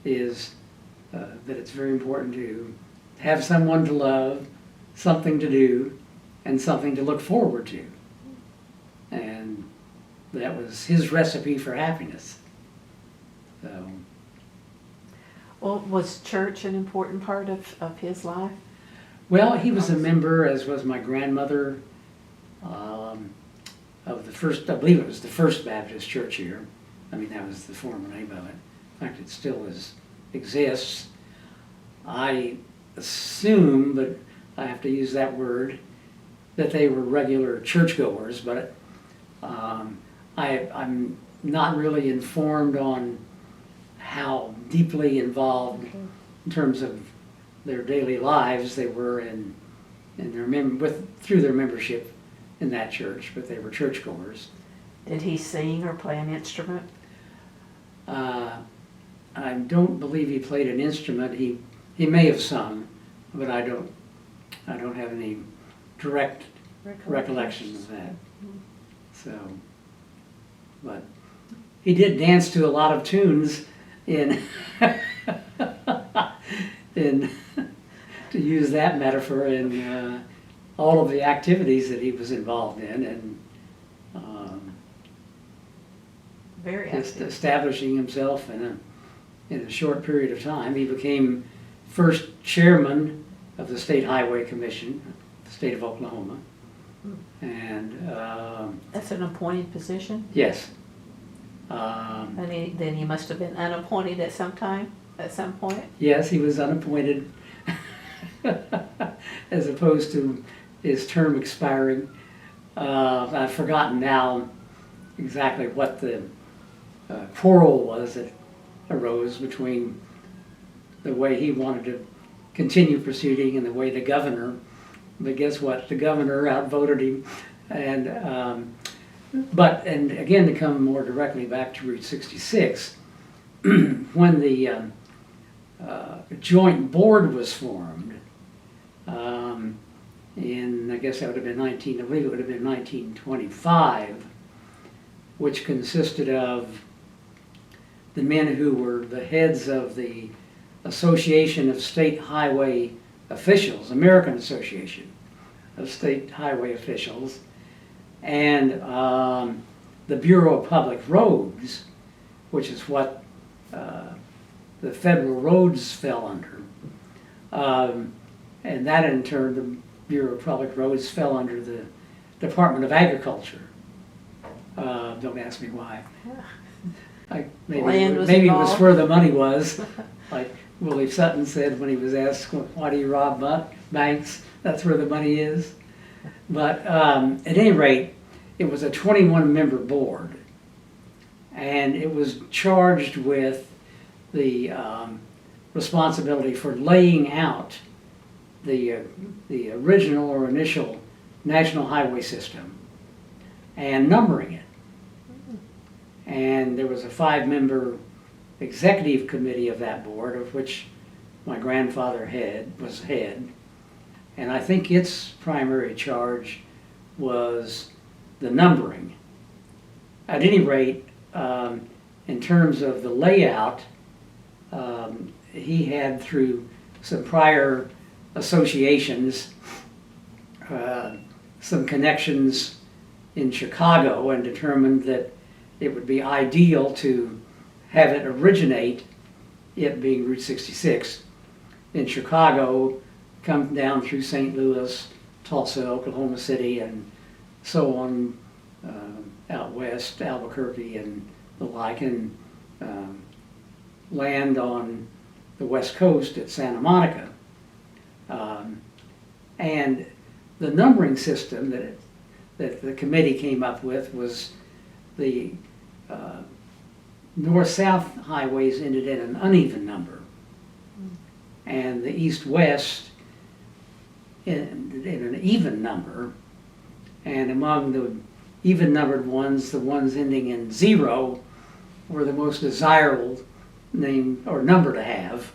B: is that it's very important to have someone to love, something to do, and something to look forward to. And that was his recipe for happiness. So,
A: Well, was church an important part of his life?
B: well, he was a member, as was my grandmother, of the first, I believe it was the First Baptist Church here. I mean, that was the former name of it. In fact, it still exists. I assume, but I have to use that word, that they were regular churchgoers, but I'm not really informed on how deeply involved in terms of their daily lives they were in through their membership in that church, but they were churchgoers.
A: Did he sing or play an instrument?
B: I don't believe he played an instrument. He may have sung, but I don't have any direct recollection of that. So, but he did dance to a lot of tunes in to use that metaphor in all of the activities that he was involved in, and
A: Very
B: just
A: active.
B: establishing himself in a short period of time. He became first chairman of the State Highway Commission, the state of Oklahoma, and
A: That's an appointed position?
B: yes.
A: And then he must have been unappointed at some point?
B: Yes, he was unappointed, as opposed to his term expiring. I've forgotten now exactly what the quarrel was that arose between the way he wanted to continue proceeding and the way the governor. But guess what? The governor outvoted him, and again, to come more directly back to Route 66, when the joint board was formed, I guess that would have been I believe it would have been 1925, which consisted of the men who were the heads of the Association of State Highway Officials, American Association of State Highway Officials, and the Bureau of Public Roads, which is what the federal roads fell under. And that in turn, the Bureau of Public Roads fell under the Department of Agriculture. Don't ask me why. Maybe it was
A: involved.
B: where the money was. Like Willie Sutton said when he was asked, why do you rob banks? That's where the money is. But at any rate, it was a 21-member board, and it was charged with the responsibility for laying out the original or initial national highway system and numbering it. And there was a 5-member executive committee of that board, of which my grandfather was head. And I think its primary charge was the numbering. At any rate, in terms of the layout, he had, through some prior associations, some connections in Chicago, and determined that it would be ideal to have it originate, it being Route 66, in Chicago, come down through St. Louis, Tulsa, Oklahoma City, and so on out west, Albuquerque and the like, and land on the west coast at Santa Monica. And the numbering system that the committee came up with was the north-south highways ended in an uneven number, and the east-west in an even number. And among the even-numbered ones, the ones ending in 0 were the most desirable name or number to have.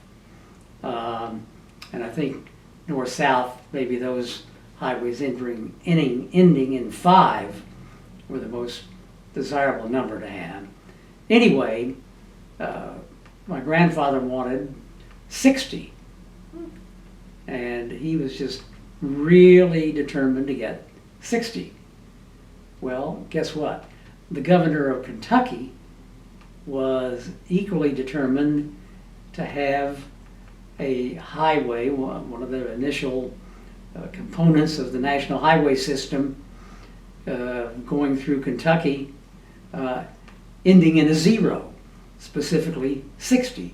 B: And I think north-south, maybe those highways ending in 5 were the most desirable number to have. Anyway, my grandfather wanted 60, and he was just really determined to get 60. Well, guess what? The governor of Kentucky was equally determined to have a highway, one of the initial components of the national highway system, going through Kentucky, ending in a 0, specifically 60.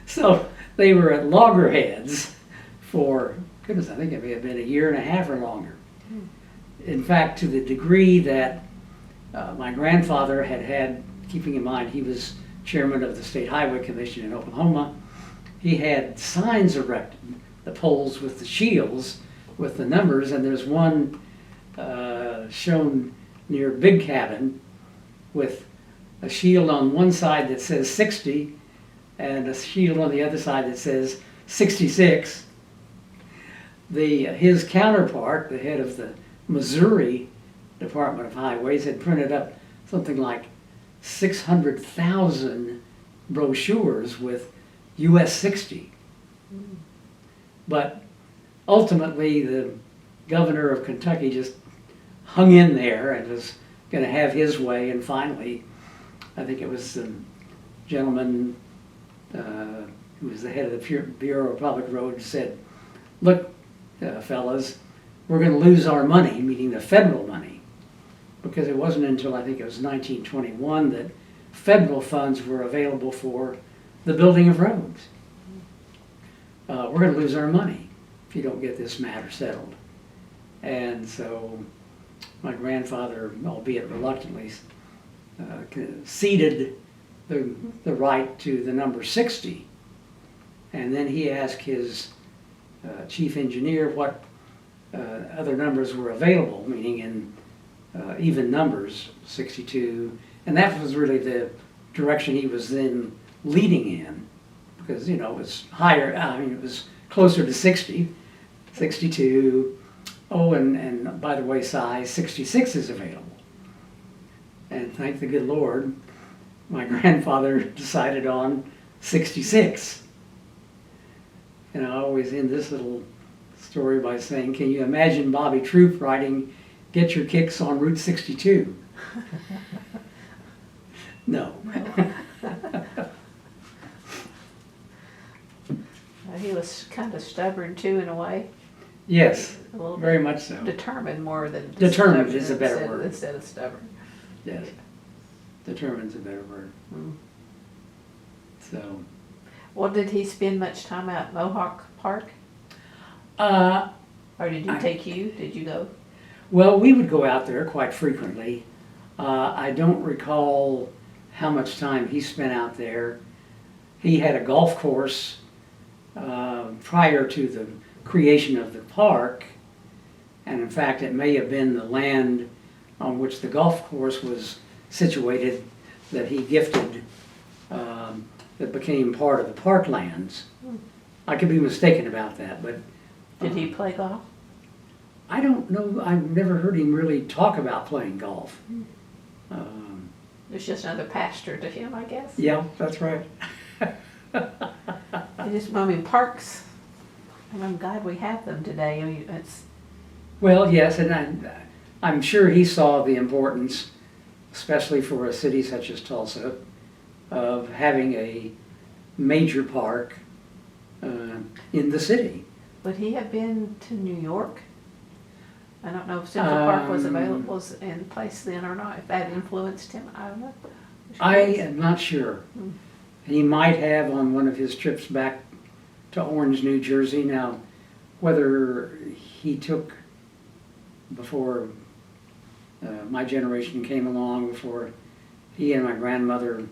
B: So they were at loggerheads for, goodness, I think it may have been a year and a half or longer. In fact, to the degree that my grandfather had, keeping in mind he was chairman of the State Highway Commission in Oklahoma, he had signs erected, the poles with the shields with the numbers, and there's one shown near Big Cabin with a shield on one side that says 60 and a shield on the other side that says 66. His counterpart, the head of the Missouri Department of Highways, had printed up something like 600,000 brochures with US 60. But ultimately the governor of Kentucky just hung in there and was going to have his way, and finally I think it was the gentleman who was the head of the Bureau of Public Roads said, look, fellas, we're going to lose our money, meaning the federal money, because it wasn't until I think it was 1921 that federal funds were available for the building of roads. We're going to lose our money if you don't get this matter settled. And so my grandfather, albeit reluctantly, ceded the right to the number 60. And then he asked his chief engineer what other numbers were available, meaning in even numbers, 62. And that was really the direction he was then leading in, because, you know, it was higher, I mean, it was closer to 60, 62. Oh, and by the way, size 66 is available. And thank the good Lord, my grandfather decided on 66. And I always end this little story by saying, can you imagine Bobby Troop writing, "Get your kicks on Route 62"? No.
A: He was kind of stubborn too, in a way.
B: Yes,
A: A little
B: very
A: bit
B: much so.
A: determined more than
B: Determined
A: stubborn
B: is a better word.
A: instead of stubborn.
B: Yes, determined's a better word.
A: Mm.
B: So,
A: Well, did he spend much time out in Mohawk Park? Or did he take you? Did you go?
B: Well, we would go out there quite frequently. I don't recall how much time he spent out there. He had a golf course prior to the creation of the park, and in fact it may have been the land on which the golf course was situated that he gifted that became part of the parklands. I could be mistaken about that, but...
A: Did he play golf?
B: I don't know. I've never heard him really talk about playing golf.
A: It's just another pasture to him, I guess.
B: Yeah, that's right.
A: I mean, parks, and I'm glad we have them today. I mean, it's,
B: Well, yes, and I'm sure he saw the importance, especially for a city such as Tulsa, of having a major park in the city.
A: would he have been to New York? I don't know if Central Park was available, was in place then or not, if that influenced him, I don't know.
B: I am not sure. He might have on one of his trips back to Orange, New Jersey. Now, whether he took before my generation came along, before he and my grandmother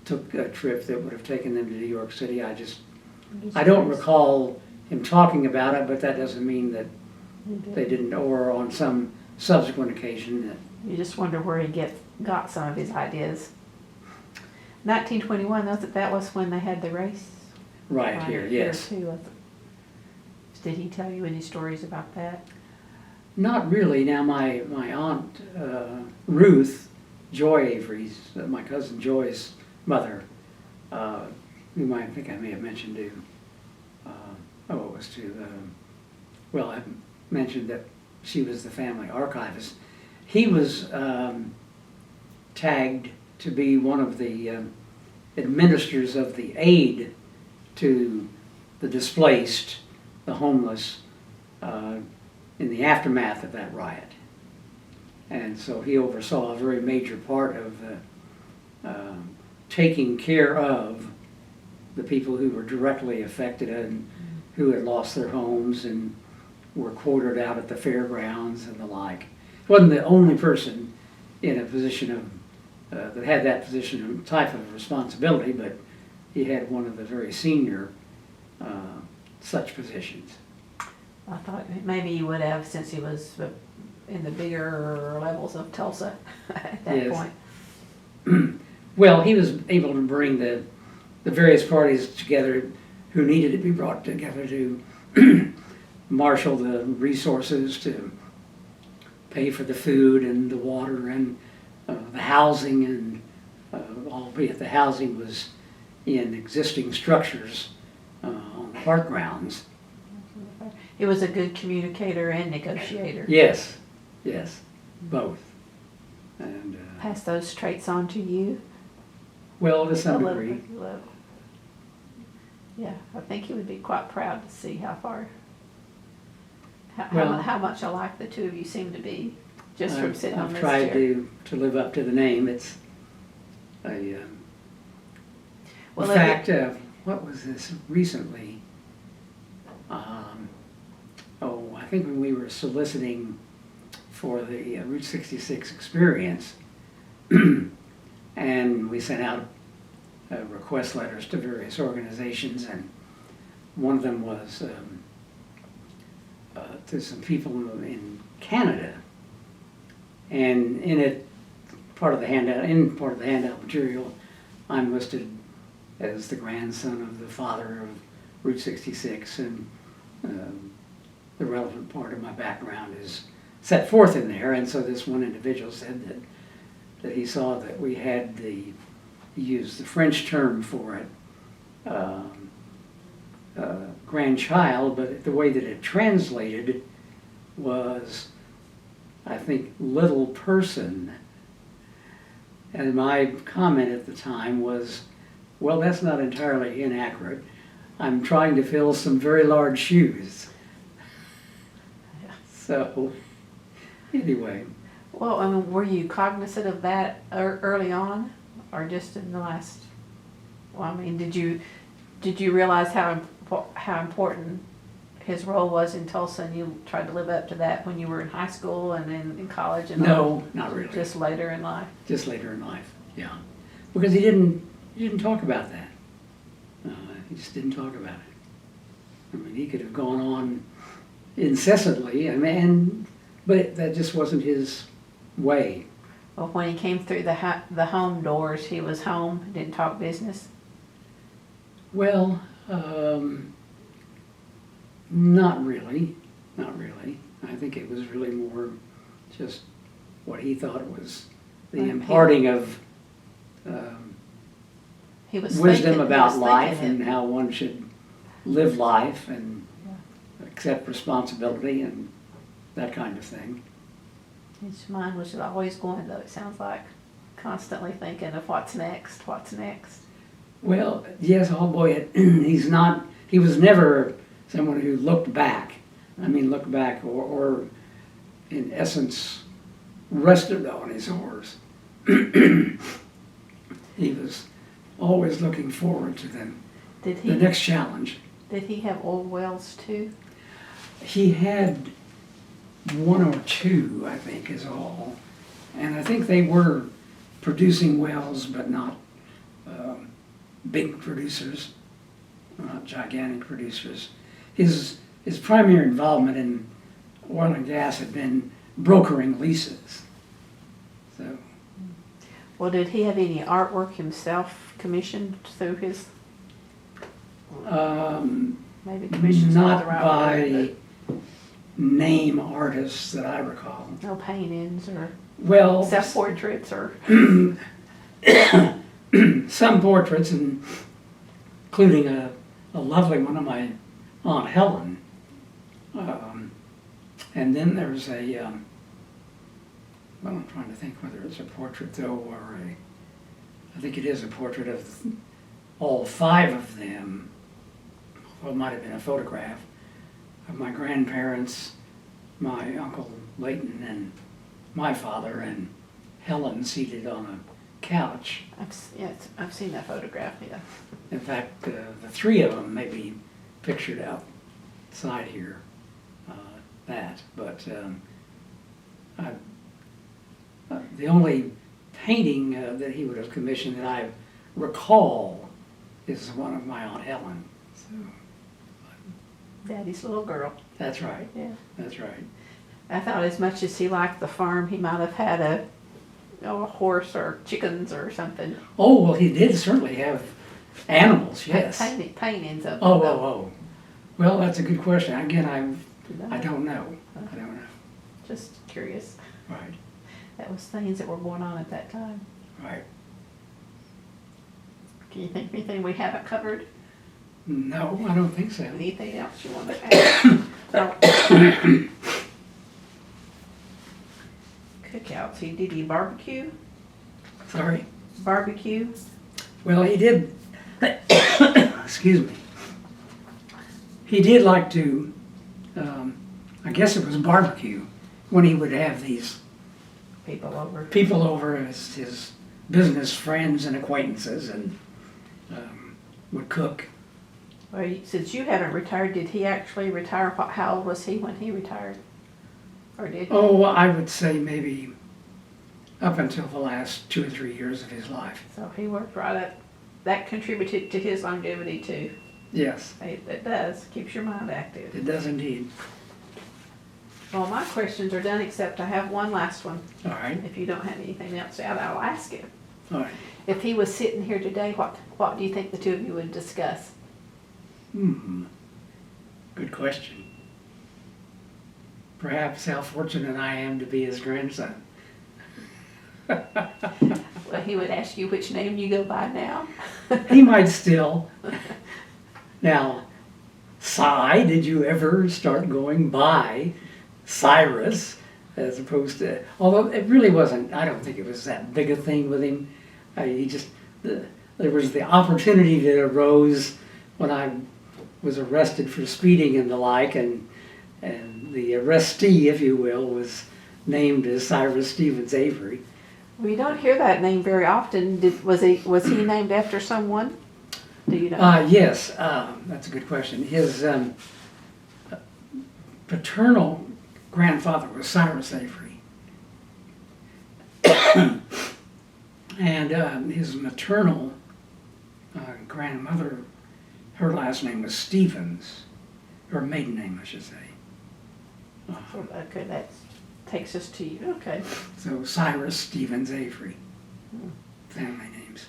B: took a trip that would have taken them to New York City, I don't recall him talking about it, but that doesn't mean that they didn't, or on some subsequent occasion that.
A: You just wonder where he got some of his ideas. 1921, that was when they had the race?
B: Right here, yes.
A: Too. Did he tell you any stories about that?
B: Not really. Now, my aunt Ruth, Joy Avery's, my cousin Joy's mother, whom I think I may have mentioned to, well, I mentioned that she was the family archivist. He was tagged to be one of the administrators of the aid to the displaced, the homeless, in the aftermath of that riot. And so he oversaw a very major part of taking care of the people who were directly affected and who had lost their homes and were quartered out at the fairgrounds and the like. He wasn't the only person in a position of, that had that position and type of responsibility, but he had one of the very senior such positions.
A: I thought maybe he would have, since he was in the bigger levels of Tulsa at that point.
B: Well, he was able to bring the various parties together who needed to be brought together to marshal the resources to pay for the food and the water and the housing, and albeit the housing was in existing structures on the park grounds.
A: He was a good communicator and negotiator.
B: Yes, yes, both. And
A: Pass those traits on to you.
B: well, to some degree.
A: Yeah, I think he would be quite proud to see how far,
B: Well,
A: how much alike the two of you seem to be, just from sitting on this chair.
B: I've tried to live up to the name. It's a,
A: Well,
B: in fact, what was this recently? I think when we were soliciting for the Route 66 experience, and we sent out request letters to various organizations, and one of them was to some people in Canada, and in part of the handout material, I'm listed as the grandson of the father of Route 66, and the relevant part of my background is set forth in there. And so this one individual said that he saw that we had he used the French term for it, grandchild, but the way that it translated was, I think, little person. And my comment at the time was, well, that's not entirely inaccurate. I'm trying to fill some very large shoes. So, anyway.
A: Well, I mean, were you cognizant of that early on, or just in the last? Well, I mean, did you realize how important his role was in Tulsa, and you tried to live up to that when you were in high school and in college and all?
B: No, not really.
A: Just later in life?
B: Just later in life, yeah. Because he didn't talk about that. He just didn't talk about it. I mean, he could have gone on incessantly, but that just wasn't his way.
A: Well, when he came through the home doors, he was home, didn't talk business?
B: Well, not really. I think it was really more just what he thought was the imparting of
A: He was
B: wisdom
A: thinking- he
B: about
A: was
B: life
A: thinking
B: and
A: it.
B: how one should live life and accept responsibility and that kind of thing.
A: His mind was always going, though, it sounds like, constantly thinking of what's next.
B: Well, yes, oh boy, he was never someone who looked back. I mean, looked back or in essence, rested on his horse. He was always looking forward to the next challenge.
A: Did he have oil wells too?
B: He had one or two, I think, is all. And I think they were producing wells, but not big producers, not gigantic producers. His primary involvement in oil and gas had been brokering leases. So,
A: Well, did he have any artwork himself commissioned through his, maybe commissioned
B: not
A: the right
B: by
A: word,
B: name artists that I recall.
A: but no paintings or
B: Well,
A: self-portraits or?
B: some portraits, including a lovely one of my Aunt Helen. And then there's well, I'm trying to think whether it's a portrait though, or I think it is a portrait of all five of them. Well, it might have been a photograph of my grandparents, my Uncle Leighton, and my father, and Helen seated on a couch.
A: I've seen that photograph, yeah.
B: In fact, the three of them may be pictured outside here, but the only painting that he would have commissioned that I recall is one of my Aunt Helen. So,
A: Daddy's little girl.
B: that's right.
A: Yeah.
B: That's right.
A: I thought as much as he liked the farm, he might have had a horse or chickens or something.
B: Oh, well, he did certainly have animals, yes.
A: Paintings of them.
B: Oh. Well, that's a good question. Again, I don't know.
A: Just curious.
B: Right.
A: That was things that were going on at that time.
B: Right.
A: Can you think of anything we haven't covered?
B: No, I don't think so.
A: Anything else you want to add? Cookouts. Did he barbecue?
B: Sorry.
A: Barbecue?
B: Well, he did, excuse me. He did like to, I guess it was barbecue, when he would have these
A: People over.
B: as his business friends and acquaintances, and would cook.
A: Well, since you haven't retired, did he actually retire? How old was he when he retired? Or did he?
B: Oh, I would say maybe up until the last 2 or 3 years of his life.
A: So he worked right up. That contributed to his longevity too.
B: Yes,
A: It does. Keeps your mind active.
B: it does indeed.
A: Well, my questions are done, except I have one last one.
B: All right,
A: If you don't have anything else to add, I'll ask you.
B: all right.
A: If he was sitting here today, what do you think the two of you would discuss?
B: Good question. Perhaps how fortunate I am to be his grandson.
A: Well, he would ask you which name you go by now.
B: He might still. Now, Cy, did you ever start going by Cyrus as opposed to, although it really wasn't, I don't think it was that big a thing with him. There was the opportunity that arose when I was arrested for speeding and the like, and the arrestee, if you will, was named as Cyrus Avery.
A: We don't hear that name very often. Was he named after someone? Do you know?
B: Yes, that's a good question. His paternal grandfather was Cyrus Avery. And his maternal grandmother, her last name was Stevens, or maiden name, I should say.
A: Okay, that takes us to you. Okay.
B: So Cyrus Stevens Avery, family names.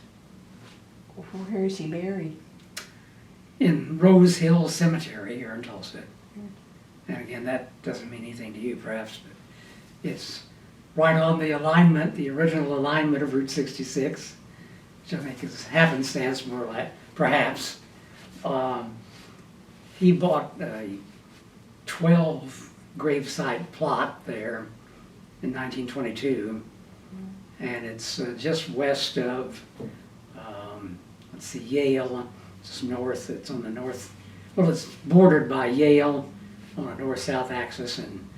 A: Where is he buried?
B: In Rose Hill Cemetery here in Tulsa. And again, that doesn't mean anything to you perhaps, but it's right on the alignment, the original alignment of Route 66, which I think is happenstance more like, perhaps. He bought a 12 gravesite plot there in 1922, and it's just west of, let's see, Yale. It's north, it's on the north, well, it's bordered by Yale on a north-south axis and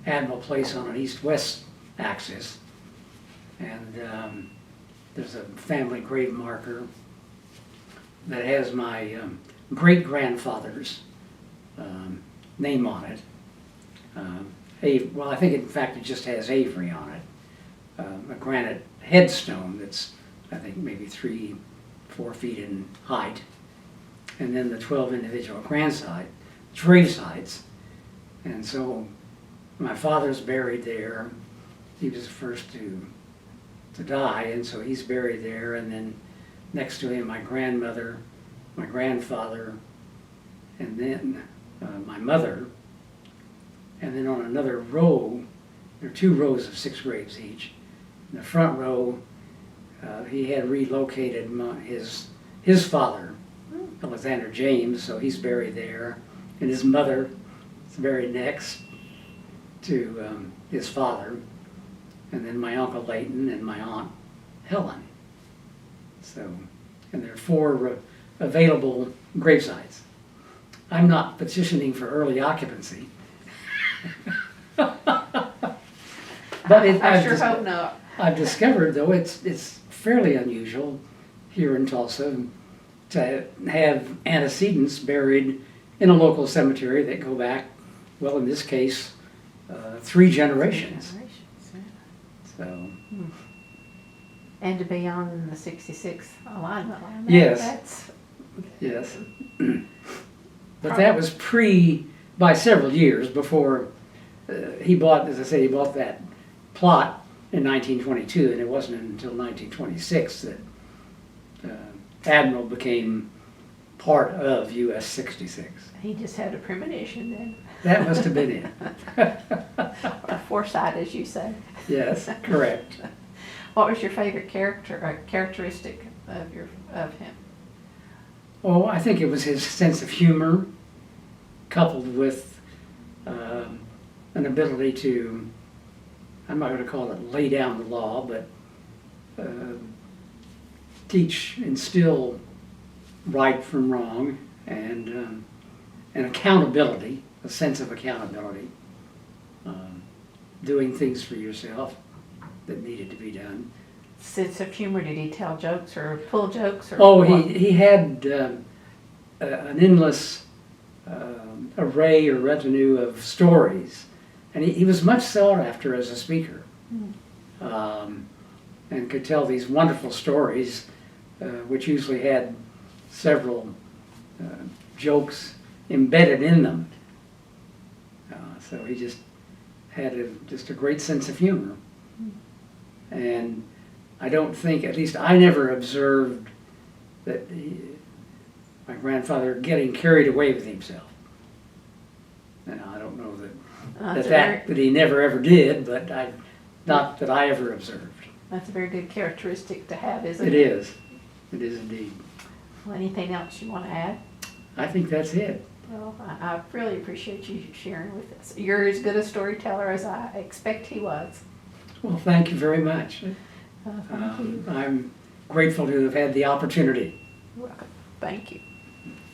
B: Admiral Place on an east-west axis. And there's a family grave marker that has my great-grandfather's name on it. Well, I think in fact it just has Avery on it. A granite headstone that's, I think, maybe 3-4 feet in height. And then the 12 individual grave sites. And so my father's buried there. He was the first to die, and so he's buried there. And then next to him, my grandmother, my grandfather, and then my mother. And then on another row, there are 2 rows of 6 graves each. In the front row, he had relocated his father, Alexander James, so he's buried there. And his mother is buried next to his father. And then my Uncle Leighton and my Aunt Helen. So, and there are 4 available gravesites. I'm not petitioning for early occupancy. But
A: I sure hope not.
B: I've discovered, though, it's fairly unusual here in Tulsa to have antecedents buried in a local cemetery that go back, well, in this case, 3 generations. So.
A: And to be on the 66th alignment line.
B: Yes. Yes. But that was by several years before he bought, as I say, he bought that plot in 1922, and it wasn't until 1926 that Admiral became part of US 66.
A: He just had a premonition then.
B: That must have been it.
A: Or foresight, as you say.
B: Yes, correct.
A: What was your favorite characteristic of him?
B: Oh, I think it was his sense of humor, coupled with an ability to, I'm not going to call it lay down the law, but instill right from wrong, and accountability, a sense of accountability, doing things for yourself that needed to be done.
A: Sense of humor, did he tell jokes or pull jokes? Or
B: oh, he had an endless array or retinue of stories, and he was much sought after as a speaker, and could tell these wonderful stories, which usually had several jokes embedded in them. So he just had a great sense of humor. And I don't think, at least I never observed that my grandfather getting carried away with himself. And I don't know that he never ever did, but not that I ever observed.
A: That's a very good characteristic to have, isn't it?
B: It is. It is indeed.
A: Well, anything else you want to add?
B: I think that's it.
A: Well, I really appreciate you sharing with us. You're as good a storyteller as I expect he was.
B: Well, thank you very much.
A: Thank you.
B: I'm grateful to have had the opportunity.
A: You're welcome. Thank you.